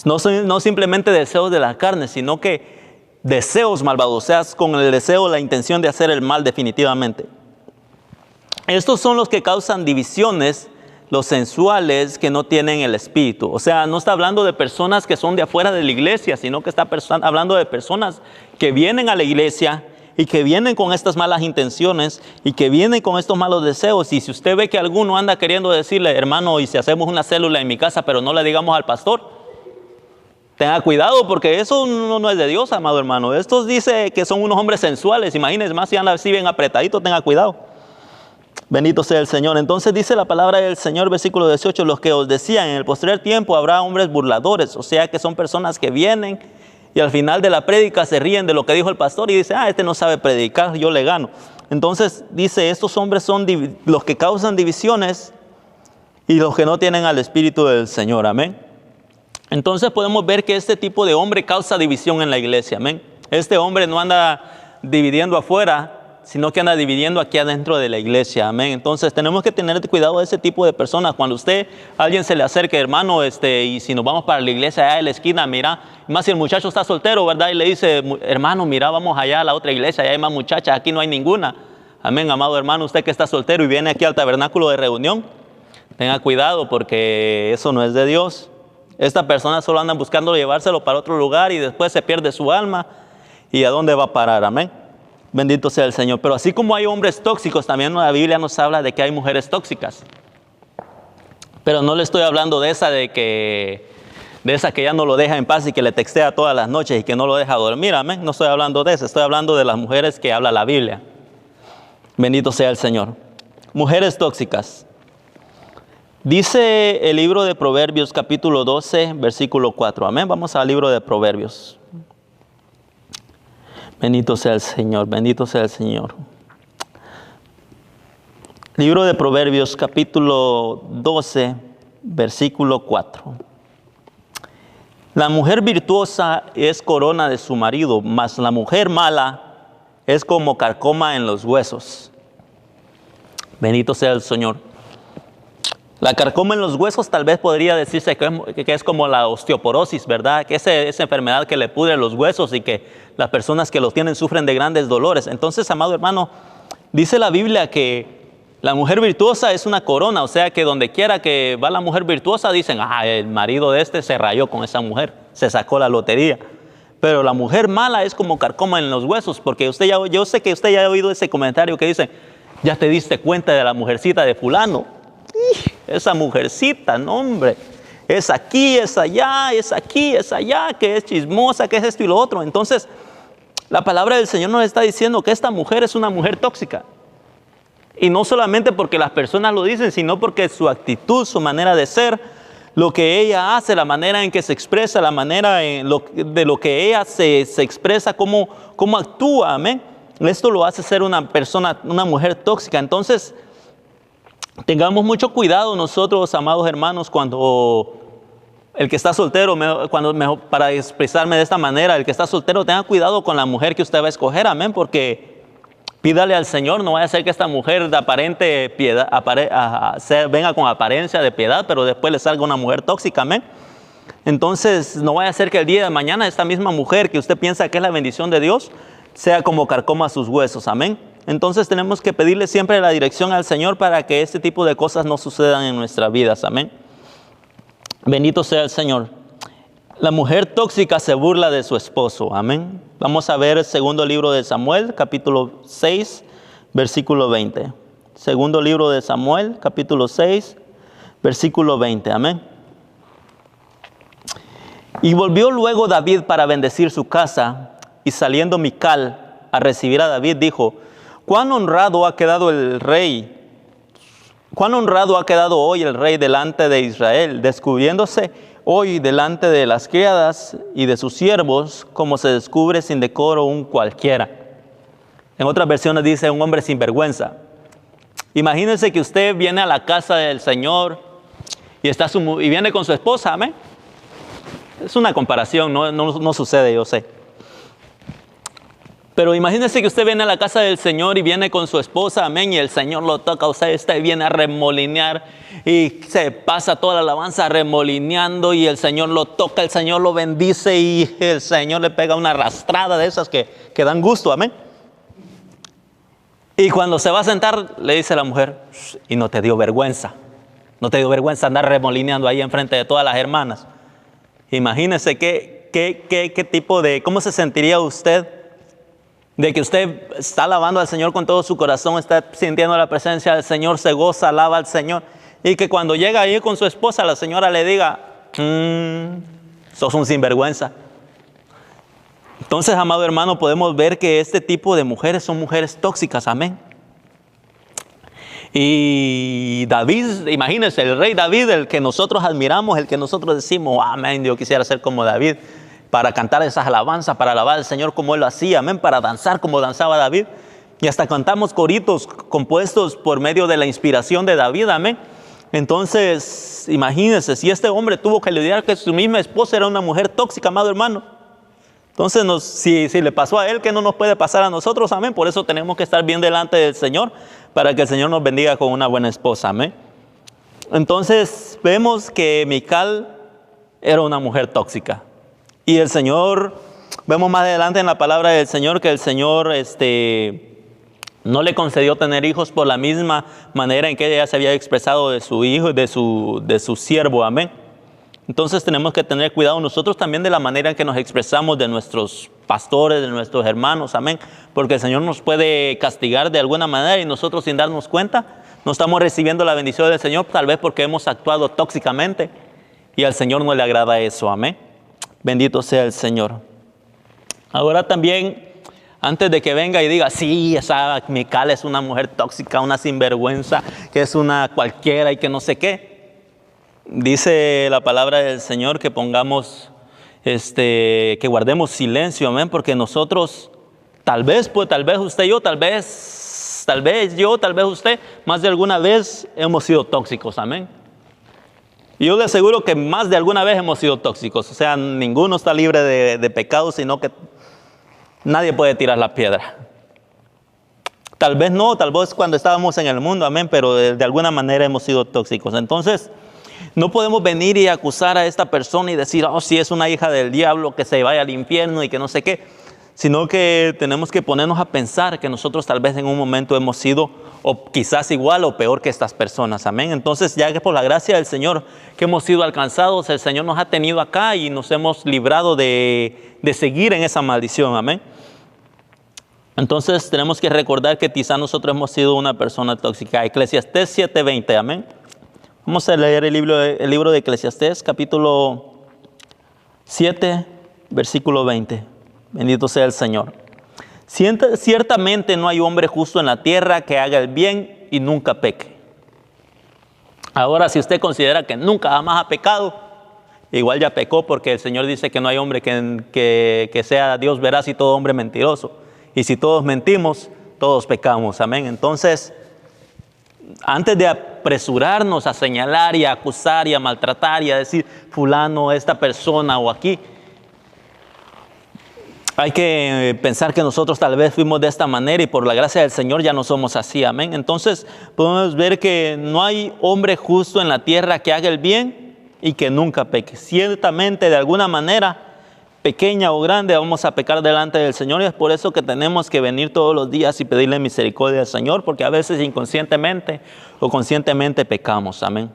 No simplemente deseos de la carne, sino que deseos malvados. O sea, con el deseo, la intención de hacer el mal definitivamente. Estos son los que causan divisiones, los sensuales que no tienen el espíritu. O sea, no está hablando de personas que son de afuera de la iglesia, sino que está hablando de personas que vienen a la iglesia y que vienen con estas malas intenciones y que vienen con estos malos deseos. Y si usted ve que alguno anda queriendo decirle, hermano, y si hacemos una célula en mi casa, pero no le digamos al pastor, tenga cuidado porque eso no es de Dios, amado hermano. Estos dice que son unos hombres sensuales. Imagínense más si anda así bien apretadito, tenga cuidado. Bendito sea el Señor. Entonces dice la palabra del Señor, versículo 18, los que os decían, en el postrer tiempo habrá hombres burladores. O sea que son personas que vienen y al final de la prédica se ríen de lo que dijo el pastor y dice, este no sabe predicar, yo le gano. Entonces dice, estos hombres son los que causan divisiones y los que no tienen al Espíritu del Señor. Amén. Entonces podemos ver que este tipo de hombre causa división en la iglesia. Amén. Este hombre no anda dividiendo afuera, sino que anda dividiendo aquí adentro de la iglesia. Amén. Entonces tenemos que tener cuidado de ese tipo de personas. Cuando alguien se le acerque, hermano, y si nos vamos para la iglesia allá en la esquina, mira, más si el muchacho está soltero, ¿verdad? Y le dice, hermano, mira, vamos allá a la otra iglesia, allá hay más muchachas, aquí no hay ninguna. Amén, amado hermano, usted que está soltero y viene aquí al tabernáculo de reunión, tenga cuidado porque eso no es de Dios. Esta persona solo anda buscando llevárselo para otro lugar y después se pierde su alma. ¿Y a dónde va a parar? Amén. Bendito sea el Señor. Pero así como hay hombres tóxicos, también la Biblia nos habla de que hay mujeres tóxicas. Pero no le estoy hablando de esa que ya no lo deja en paz y que le textea todas las noches y que no lo deja dormir. Amén. No estoy hablando de eso. Estoy hablando de las mujeres que habla la Biblia. Bendito sea el Señor. Mujeres tóxicas. Dice el libro de Proverbios, capítulo 12, versículo 4. Amén. Vamos al libro de Proverbios. Bendito sea el Señor, bendito sea el Señor. Libro de Proverbios, capítulo 12, versículo 4. La mujer virtuosa es corona de su marido, mas la mujer mala es como carcoma en los huesos. Bendito sea el Señor. La carcoma en los huesos tal vez podría decirse que es como la osteoporosis, ¿verdad? Que esa enfermedad que le pudre los huesos y que las personas que los tienen sufren de grandes dolores. Entonces, amado hermano, dice la Biblia que la mujer virtuosa es una corona. O sea que donde quiera que va la mujer virtuosa dicen, el marido de se rayó con esa mujer, se sacó la lotería. Pero la mujer mala es como carcoma en los huesos, porque yo sé que usted ya ha oído ese comentario que dice, ya te diste cuenta de la mujercita de fulano. Esa mujercita, no hombre, es aquí, es allá, es aquí, es allá, que es chismosa, que es esto y lo otro. Entonces, la palabra del Señor nos está diciendo que esta mujer es una mujer tóxica. Y no solamente porque las personas lo dicen, sino porque su actitud, su manera de ser, lo que ella hace, la manera en que se expresa, la manera de lo que ella se expresa, cómo actúa, amén. Esto lo hace ser una persona, una mujer tóxica. Entonces, Tengamos mucho cuidado nosotros, amados hermanos, cuando el que está soltero, para expresarme de esta manera, el que está soltero, tenga cuidado con la mujer que usted va a escoger, amén, porque pídale al Señor, no vaya a ser que esta mujer de aparente piedad, venga con apariencia de piedad, pero después le salga una mujer tóxica, amén. Entonces, no vaya a ser que el día de mañana esta misma mujer que usted piensa que es la bendición de Dios, sea como carcoma sus huesos, amén. Entonces tenemos que pedirle siempre la dirección al Señor para que este tipo de cosas no sucedan en nuestras vidas, amén. Bendito sea el Señor. La mujer tóxica se burla de su esposo, amén. Vamos a ver el segundo libro de Samuel, capítulo 6, versículo 20. Segundo libro de Samuel, capítulo 6, versículo 20, amén. Y volvió luego David para bendecir su casa, y saliendo Mical a recibir a David, dijo: cuán honrado ha quedado el rey, cuán honrado ha quedado hoy el rey delante de Israel, descubriéndose hoy delante de las criadas y de sus siervos, como se descubre sin decoro un cualquiera. En otras versiones dice un hombre sin vergüenza. Imagínense que usted viene a la casa del Señor y viene con su esposa, amén. Es una comparación, no sucede, yo sé. Pero imagínense que usted viene a la casa del Señor y viene con su esposa, amén, y el Señor lo toca, usted viene a remolinear y se pasa toda la alabanza remolineando y el Señor lo toca, el Señor lo bendice y el Señor le pega una arrastrada de esas que dan gusto, amén. Y cuando se va a sentar, le dice la mujer: y no te dio vergüenza andar remolineando ahí enfrente de todas las hermanas. Imagínese qué tipo de, cómo se sentiría usted de que usted está alabando al Señor con todo su corazón, está sintiendo la presencia del Señor, se goza, alaba al Señor, y que cuando llega ahí con su esposa, la señora le diga: sos un sinvergüenza. Entonces, amado hermano, podemos ver que este tipo de mujeres son mujeres tóxicas, amén. Y David, imagínense, el rey David, el que nosotros admiramos, el que nosotros decimos: amén, yo quisiera ser como David, para cantar esas alabanzas, para alabar al Señor como Él lo hacía, amén, para danzar como danzaba David. Y hasta cantamos coritos compuestos por medio de la inspiración de David, amén. Entonces, imagínense, si este hombre tuvo que lidiar que su misma esposa era una mujer tóxica, amado hermano. Entonces, si le pasó a él, ¿qué no nos puede pasar a nosotros? Amén. Por eso tenemos que estar bien delante del Señor, para que el Señor nos bendiga con una buena esposa, amén. Entonces, vemos que Mical era una mujer tóxica. Y el Señor, vemos más adelante en la palabra del Señor, que el Señor no le concedió tener hijos por la misma manera en que ella se había expresado de su hijo, de su siervo, amén. Entonces tenemos que tener cuidado nosotros también de la manera en que nos expresamos de nuestros pastores, de nuestros hermanos, amén. Porque el Señor nos puede castigar de alguna manera y nosotros, sin darnos cuenta, no estamos recibiendo la bendición del Señor, tal vez porque hemos actuado tóxicamente y al Señor no le agrada eso, amén. Bendito sea el Señor. Ahora también, antes de que venga y diga: sí, esa Mical es una mujer tóxica, una sinvergüenza, que es una cualquiera y que no sé qué. Dice la palabra del Señor que pongamos, que guardemos silencio, amén, porque nosotros, tal vez usted y yo, tal vez yo, tal vez usted, más de alguna vez hemos sido tóxicos, amén. Y yo le aseguro que más de alguna vez hemos sido tóxicos, o sea, ninguno está libre de pecado, sino que nadie puede tirar la piedra. Tal vez cuando estábamos en el mundo, amén, pero de alguna manera hemos sido tóxicos. Entonces, no podemos venir y acusar a esta persona y decir: oh, si es una hija del diablo, que se vaya al infierno y que no sé qué. Sino que tenemos que ponernos a pensar que nosotros tal vez en un momento hemos sido, o quizás igual o peor que estas personas, amén. Entonces, ya que por la gracia del Señor que hemos sido alcanzados, el Señor nos ha tenido acá y nos hemos librado de seguir en esa maldición, amén. Entonces tenemos que recordar que quizás nosotros hemos sido una persona tóxica. Eclesiastés 7:20, amén. Vamos a leer el libro de Eclesiastés, capítulo 7, versículo 20. Bendito sea el Señor. Ciertamente no hay hombre justo en la tierra que haga el bien y nunca peque. Ahora, si usted considera que nunca jamás ha pecado, igual ya pecó, porque el Señor dice que no hay hombre que sea Dios veraz y todo hombre mentiroso. Y si todos mentimos, todos pecamos, amén. Entonces, antes de apresurarnos a señalar y a acusar y a maltratar y a decir fulano, esta persona o aquí, hay que pensar que nosotros tal vez fuimos de esta manera y por la gracia del Señor ya no somos así, amén. Entonces podemos ver que no hay hombre justo en la tierra que haga el bien y que nunca peque. Ciertamente de alguna manera, pequeña o grande, vamos a pecar delante del Señor, y es por eso que tenemos que venir todos los días y pedirle misericordia al Señor, porque a veces inconscientemente o conscientemente pecamos, amén.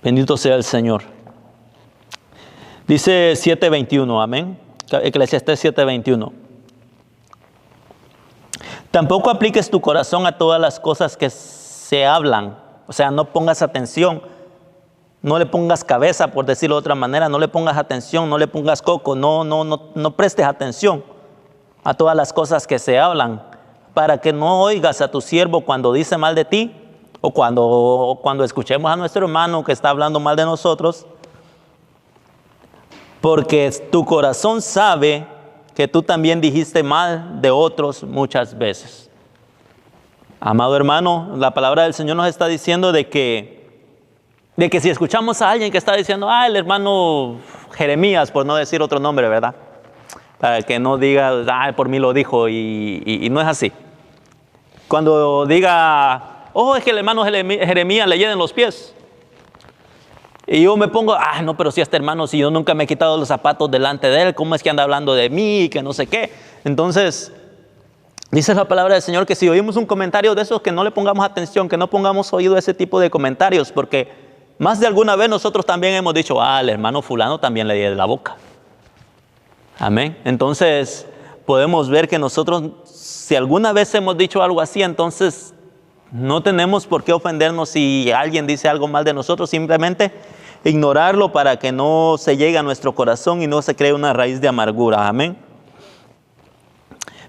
Bendito sea el Señor. Dice 7:21, amén. Eclesiastés 7:21. Tampoco apliques tu corazón a todas las cosas que se hablan, o sea, no pongas atención. No le pongas cabeza, por decirlo de otra manera, no le pongas atención, no le pongas coco, no prestes atención a todas las cosas que se hablan, para que no oigas a tu siervo cuando dice mal de ti, o cuando escuchemos a nuestro hermano que está hablando mal de nosotros, porque tu corazón sabe que tú también dijiste mal de otros muchas veces. Amado hermano, la palabra del Señor nos está diciendo de que si escuchamos a alguien que está diciendo, el hermano Jeremías, por no decir otro nombre, ¿verdad? Para que no diga, por mí lo dijo, y no es así. Cuando diga, es que el hermano Jeremías le llenen los pies. Y yo me pongo, no, pero si este hermano, si yo nunca me he quitado los zapatos delante de él, ¿cómo es que anda hablando de mí? Que no sé qué. Entonces, dice la palabra del Señor que si oímos un comentario de esos, que no le pongamos atención, que no pongamos oído a ese tipo de comentarios, porque más de alguna vez nosotros también hemos dicho, el hermano fulano también le dio la boca. Amén. Entonces, podemos ver que nosotros, si alguna vez hemos dicho algo así, entonces no tenemos por qué ofendernos si alguien dice algo mal de nosotros, simplemente ignorarlo para que no se llegue a nuestro corazón y no se cree una raíz de amargura. Amén.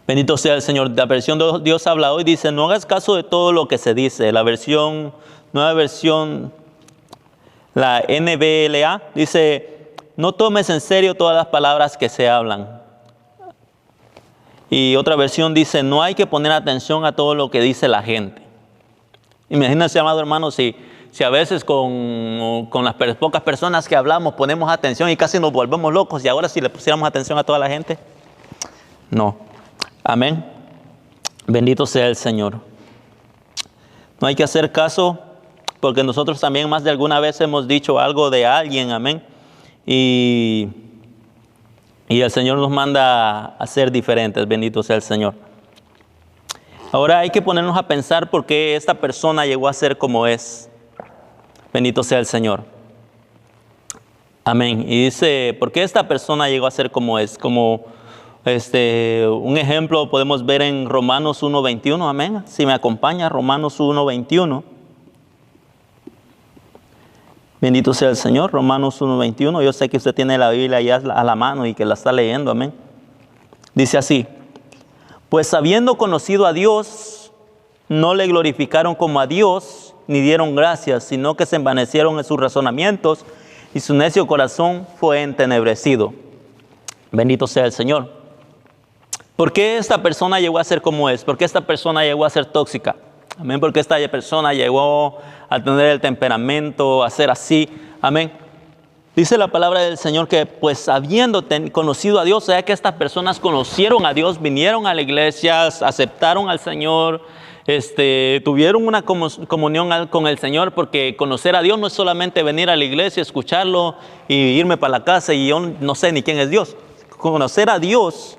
Bendito sea el Señor. La versión de Dios habla hoy, dice, no hagas caso de todo lo que se dice. La nueva versión, la NBLA, dice, no tomes en serio todas las palabras que se hablan. Y otra versión dice, no hay que poner atención a todo lo que dice la gente. Imagínense, amado hermano, si a veces con las pocas personas que hablamos ponemos atención y casi nos volvemos locos, y ahora si le pusiéramos atención a toda la gente, no. Amén. Bendito sea el Señor. No hay que hacer caso, porque nosotros también más de alguna vez hemos dicho algo de alguien, amén. Y el Señor nos manda a ser diferentes, bendito sea el Señor. Ahora hay que ponernos a pensar por qué esta persona llegó a ser como es. Bendito sea el Señor. Amén. Y dice, ¿por qué esta persona llegó a ser como es? Como un ejemplo podemos ver en Romanos 1:21, amén. Si me acompaña, Romanos 1:21. Bendito sea el Señor, Romanos 1:21. Yo sé que usted tiene la Biblia ya a la mano y que la está leyendo, amén. Dice así, pues habiendo conocido a Dios, no le glorificaron como a Dios, ni dieron gracias, sino que se envanecieron en sus razonamientos y su necio corazón fue entenebrecido. Bendito sea el Señor. ¿Por qué esta persona llegó a ser como es? ¿Por qué esta persona llegó a ser tóxica? Amén. Porque esta persona llegó a tener el temperamento, a ser así. Amén. Dice la palabra del Señor que pues habiendo conocido a Dios, o sea que estas personas conocieron a Dios, vinieron a la iglesia, aceptaron al Señor, tuvieron una comunión con el Señor, porque conocer a Dios no es solamente venir a la iglesia, escucharlo y irme para la casa y yo no sé ni quién es Dios. Conocer a Dios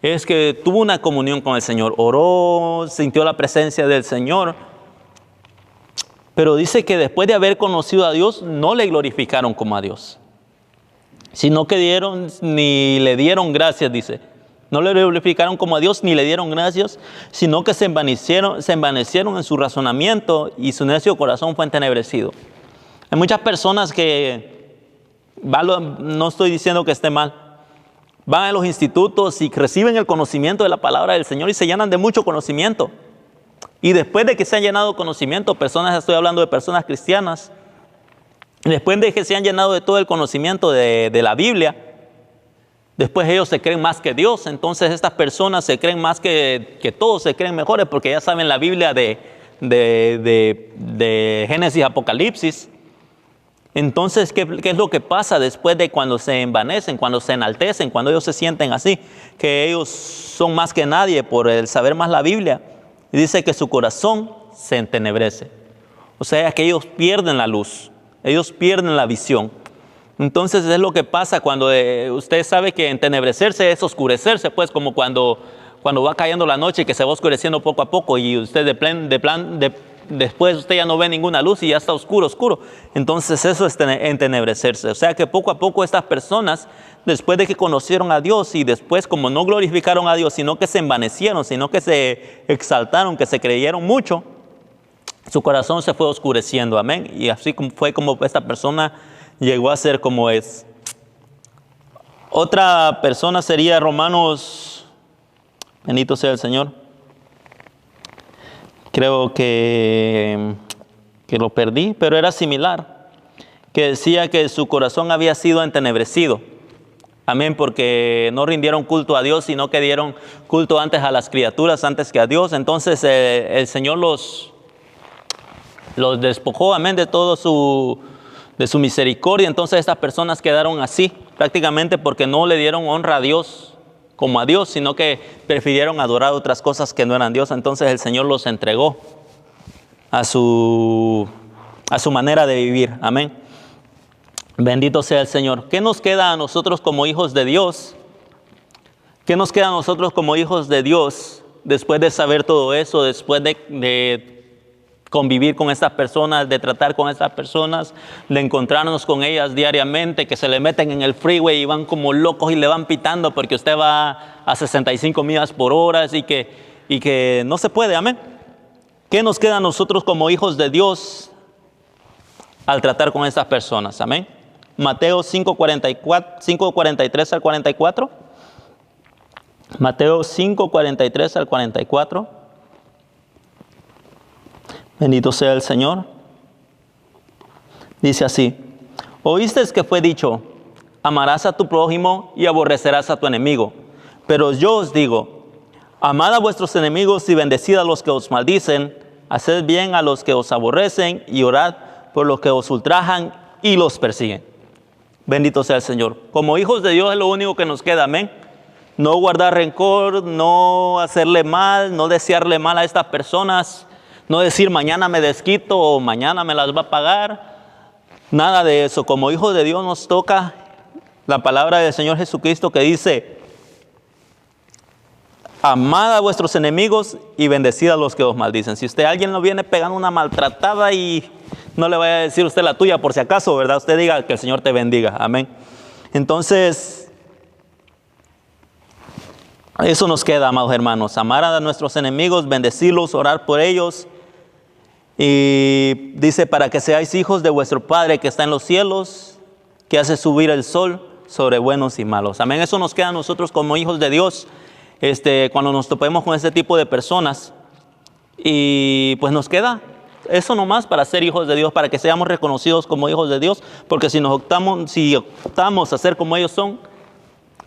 es que tuvo una comunión con el Señor, oró, sintió la presencia del Señor. Pero dice que después de haber conocido a Dios, no le glorificaron como a Dios, sino que ni le dieron gracias, dice. No le glorificaron como a Dios, ni le dieron gracias, sino que se envanecieron en su razonamiento y su necio corazón fue entenebrecido. Hay muchas personas que, no estoy diciendo que esté mal, van a los institutos y reciben el conocimiento de la palabra del Señor y se llenan de mucho conocimiento. Y después de que se han llenado de conocimiento, estoy hablando de personas cristianas, después de que se han llenado de todo el conocimiento de la Biblia, después ellos se creen más que Dios. Entonces estas personas se creen más que todos, se creen mejores porque ya saben la Biblia de de Génesis, Apocalipsis. Entonces, ¿qué es lo que pasa después de cuando se envanecen, cuando se enaltecen, cuando ellos se sienten así? Que ellos son más que nadie por el saber más la Biblia. Y dice que su corazón se entenebrece. O sea, que ellos pierden la luz, ellos pierden la visión. Entonces, es lo que pasa cuando usted sabe que entenebrecerse es oscurecerse, pues como cuando va cayendo la noche y que se va oscureciendo poco a poco y usted después usted ya no ve ninguna luz y ya está oscuro. Entonces eso es entenebrecerse. O sea que poco a poco estas personas, después de que conocieron a Dios y después como no glorificaron a Dios, sino que se envanecieron, sino que se exaltaron, que se creyeron mucho, su corazón se fue oscureciendo. Amén. Y así fue como esta persona llegó a ser como es. Otra persona sería Romanos, bendito sea el Señor. Creo que lo perdí, pero era similar, que decía que su corazón había sido entenebrecido. Amén, porque no rindieron culto a Dios, sino que dieron culto antes a las criaturas, antes que a Dios. Entonces el Señor los despojó, amén, de su misericordia. Entonces estas personas quedaron así, prácticamente porque no le dieron honra a Dios como a Dios, sino que prefirieron adorar otras cosas que no eran Dios. Entonces el Señor los entregó a su manera de vivir. Amén. Bendito sea el Señor. ¿Qué nos queda a nosotros como hijos de Dios? ¿Qué nos queda a nosotros como hijos de Dios después de saber todo eso, después de convivir con estas personas, de tratar con estas personas, de encontrarnos con ellas diariamente, que se le meten en el freeway y van como locos y le van pitando porque usted va a 65 millas por hora y que no se puede? Amén. ¿Qué nos queda a nosotros como hijos de Dios al tratar con estas personas? Amén. Mateo 5:43 al 44. Mateo 5:43 al 44. Bendito sea el Señor. Dice así: oíste que fue dicho, amarás a tu prójimo y aborrecerás a tu enemigo. Pero yo os digo, amad a vuestros enemigos y bendecid a los que os maldicen, haced bien a los que os aborrecen y orad por los que os ultrajan y los persiguen. Bendito sea el Señor. Como hijos de Dios es lo único que nos queda, amén. No guardar rencor, no hacerle mal, no desearle mal a estas personas. No decir mañana me desquito o mañana me las va a pagar. Nada de eso. Como hijos de Dios nos toca la palabra del Señor Jesucristo que dice: amad a vuestros enemigos y bendecid a los que os maldicen. Si alguien lo viene pegando una maltratada y no le vaya a decir usted la tuya por si acaso, ¿verdad? Usted diga que el Señor te bendiga. Amén. Entonces, eso nos queda, amados hermanos. Amar a nuestros enemigos, bendecirlos, orar por ellos. Y dice, para que seáis hijos de vuestro Padre que está en los cielos, que hace subir el sol sobre buenos y malos. Amén. Eso nos queda a nosotros como hijos de Dios, cuando nos topemos con ese tipo de personas. Y pues nos queda eso nomás para ser hijos de Dios, para que seamos reconocidos como hijos de Dios. Porque si optamos a ser como ellos son,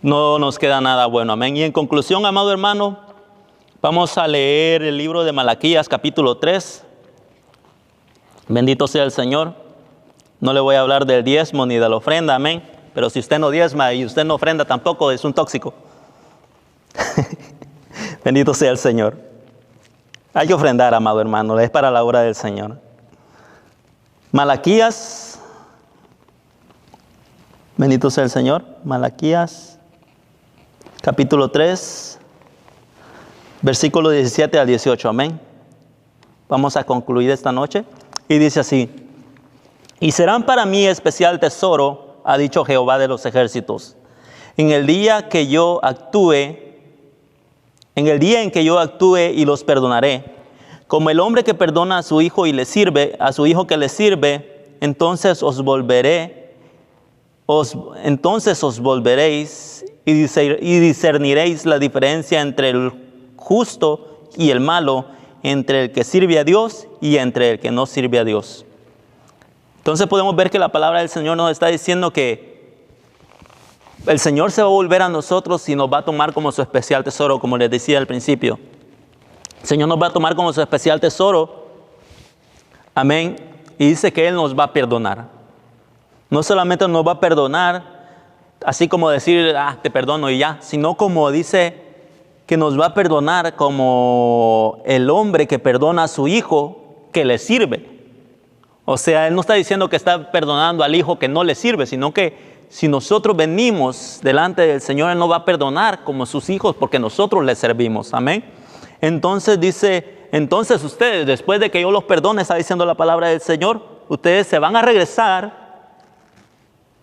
no nos queda nada bueno. Amén. Y en conclusión, amado hermano, vamos a leer el libro de Malaquías, capítulo 3. Bendito sea el Señor. No le voy a hablar del diezmo ni de la ofrenda, amén. Pero si usted no diezma y usted no ofrenda tampoco, es un tóxico. Bendito sea el Señor. Hay que ofrendar, amado hermano, es para la obra del Señor. Malaquías, bendito sea el Señor. Malaquías, capítulo 3, versículo 17 al 18, amén. Vamos a concluir esta noche. Y dice así: y serán para mí especial tesoro, ha dicho Jehová de los ejércitos, en el día en que yo actúe y los perdonaré. Como el hombre que perdona a su hijo y le sirve, a su hijo que le sirve, entonces os volveréis y discerniréis la diferencia entre el justo y el malo, entre el que sirve a Dios y entre el que no sirve a Dios. Entonces podemos ver que la palabra del Señor nos está diciendo que el Señor se va a volver a nosotros y nos va a tomar como su especial tesoro, como les decía al principio. El Señor nos va a tomar como su especial tesoro Amén. Y dice que Él nos va a perdonar. No solamente nos va a perdonar, así como decir, te perdono y ya, sino como dice que nos va a perdonar como el hombre que perdona a su hijo que le sirve. O sea, Él no está diciendo que está perdonando al hijo que no le sirve, sino que si nosotros venimos delante del Señor, Él nos va a perdonar como sus hijos porque nosotros le servimos. Amén. Entonces dice, entonces ustedes, después de que yo los perdone, está diciendo la palabra del Señor, ustedes se van a regresar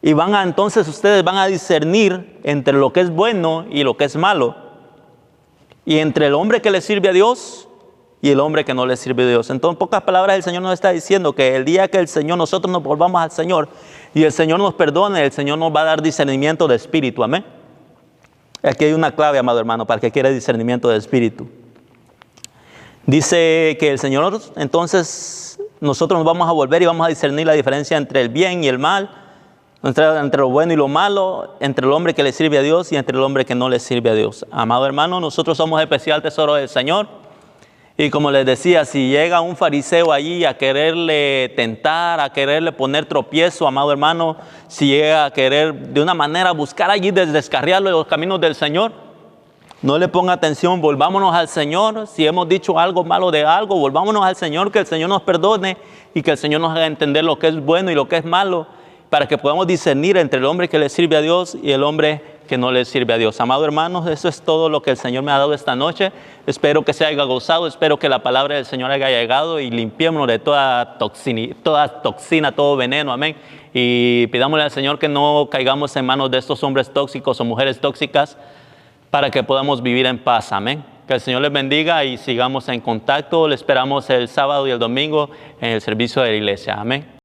y entonces ustedes van a discernir entre lo que es bueno y lo que es malo. Y entre el hombre que le sirve a Dios y el hombre que no le sirve a Dios. Entonces, en pocas palabras, el Señor nos está diciendo que el día que nosotros nos volvamos al Señor y el Señor nos perdone, el Señor nos va a dar discernimiento de espíritu. Amén. Aquí hay una clave, amado hermano, para el que quiere discernimiento de espíritu. Dice que el Señor, entonces, nosotros nos vamos a volver y vamos a discernir la diferencia entre el bien y el mal, entre lo bueno y lo malo, entre el hombre que le sirve a Dios y entre el hombre que no le sirve a Dios. Amado hermano, nosotros somos especial tesoro del Señor. Y como les decía, si llega un fariseo allí a quererle tentar, a quererle poner tropiezo, amado hermano, si llega a querer de una manera buscar allí descarriarlo de los caminos del Señor, no le ponga atención, volvámonos al Señor. Si hemos dicho algo malo de algo, volvámonos al Señor, que el Señor nos perdone y que el Señor nos haga entender lo que es bueno y lo que es malo, para que podamos discernir entre el hombre que le sirve a Dios y el hombre que no le sirve a Dios. Amado hermanos, eso es todo lo que el Señor me ha dado esta noche. Espero que se haya gozado, espero que la palabra del Señor haya llegado y limpiémonos de toda toxina, todo veneno, amén. Y pidámosle al Señor que no caigamos en manos de estos hombres tóxicos o mujeres tóxicas para que podamos vivir en paz, amén. Que el Señor les bendiga y sigamos en contacto. Le esperamos el sábado y el domingo en el servicio de la iglesia, amén.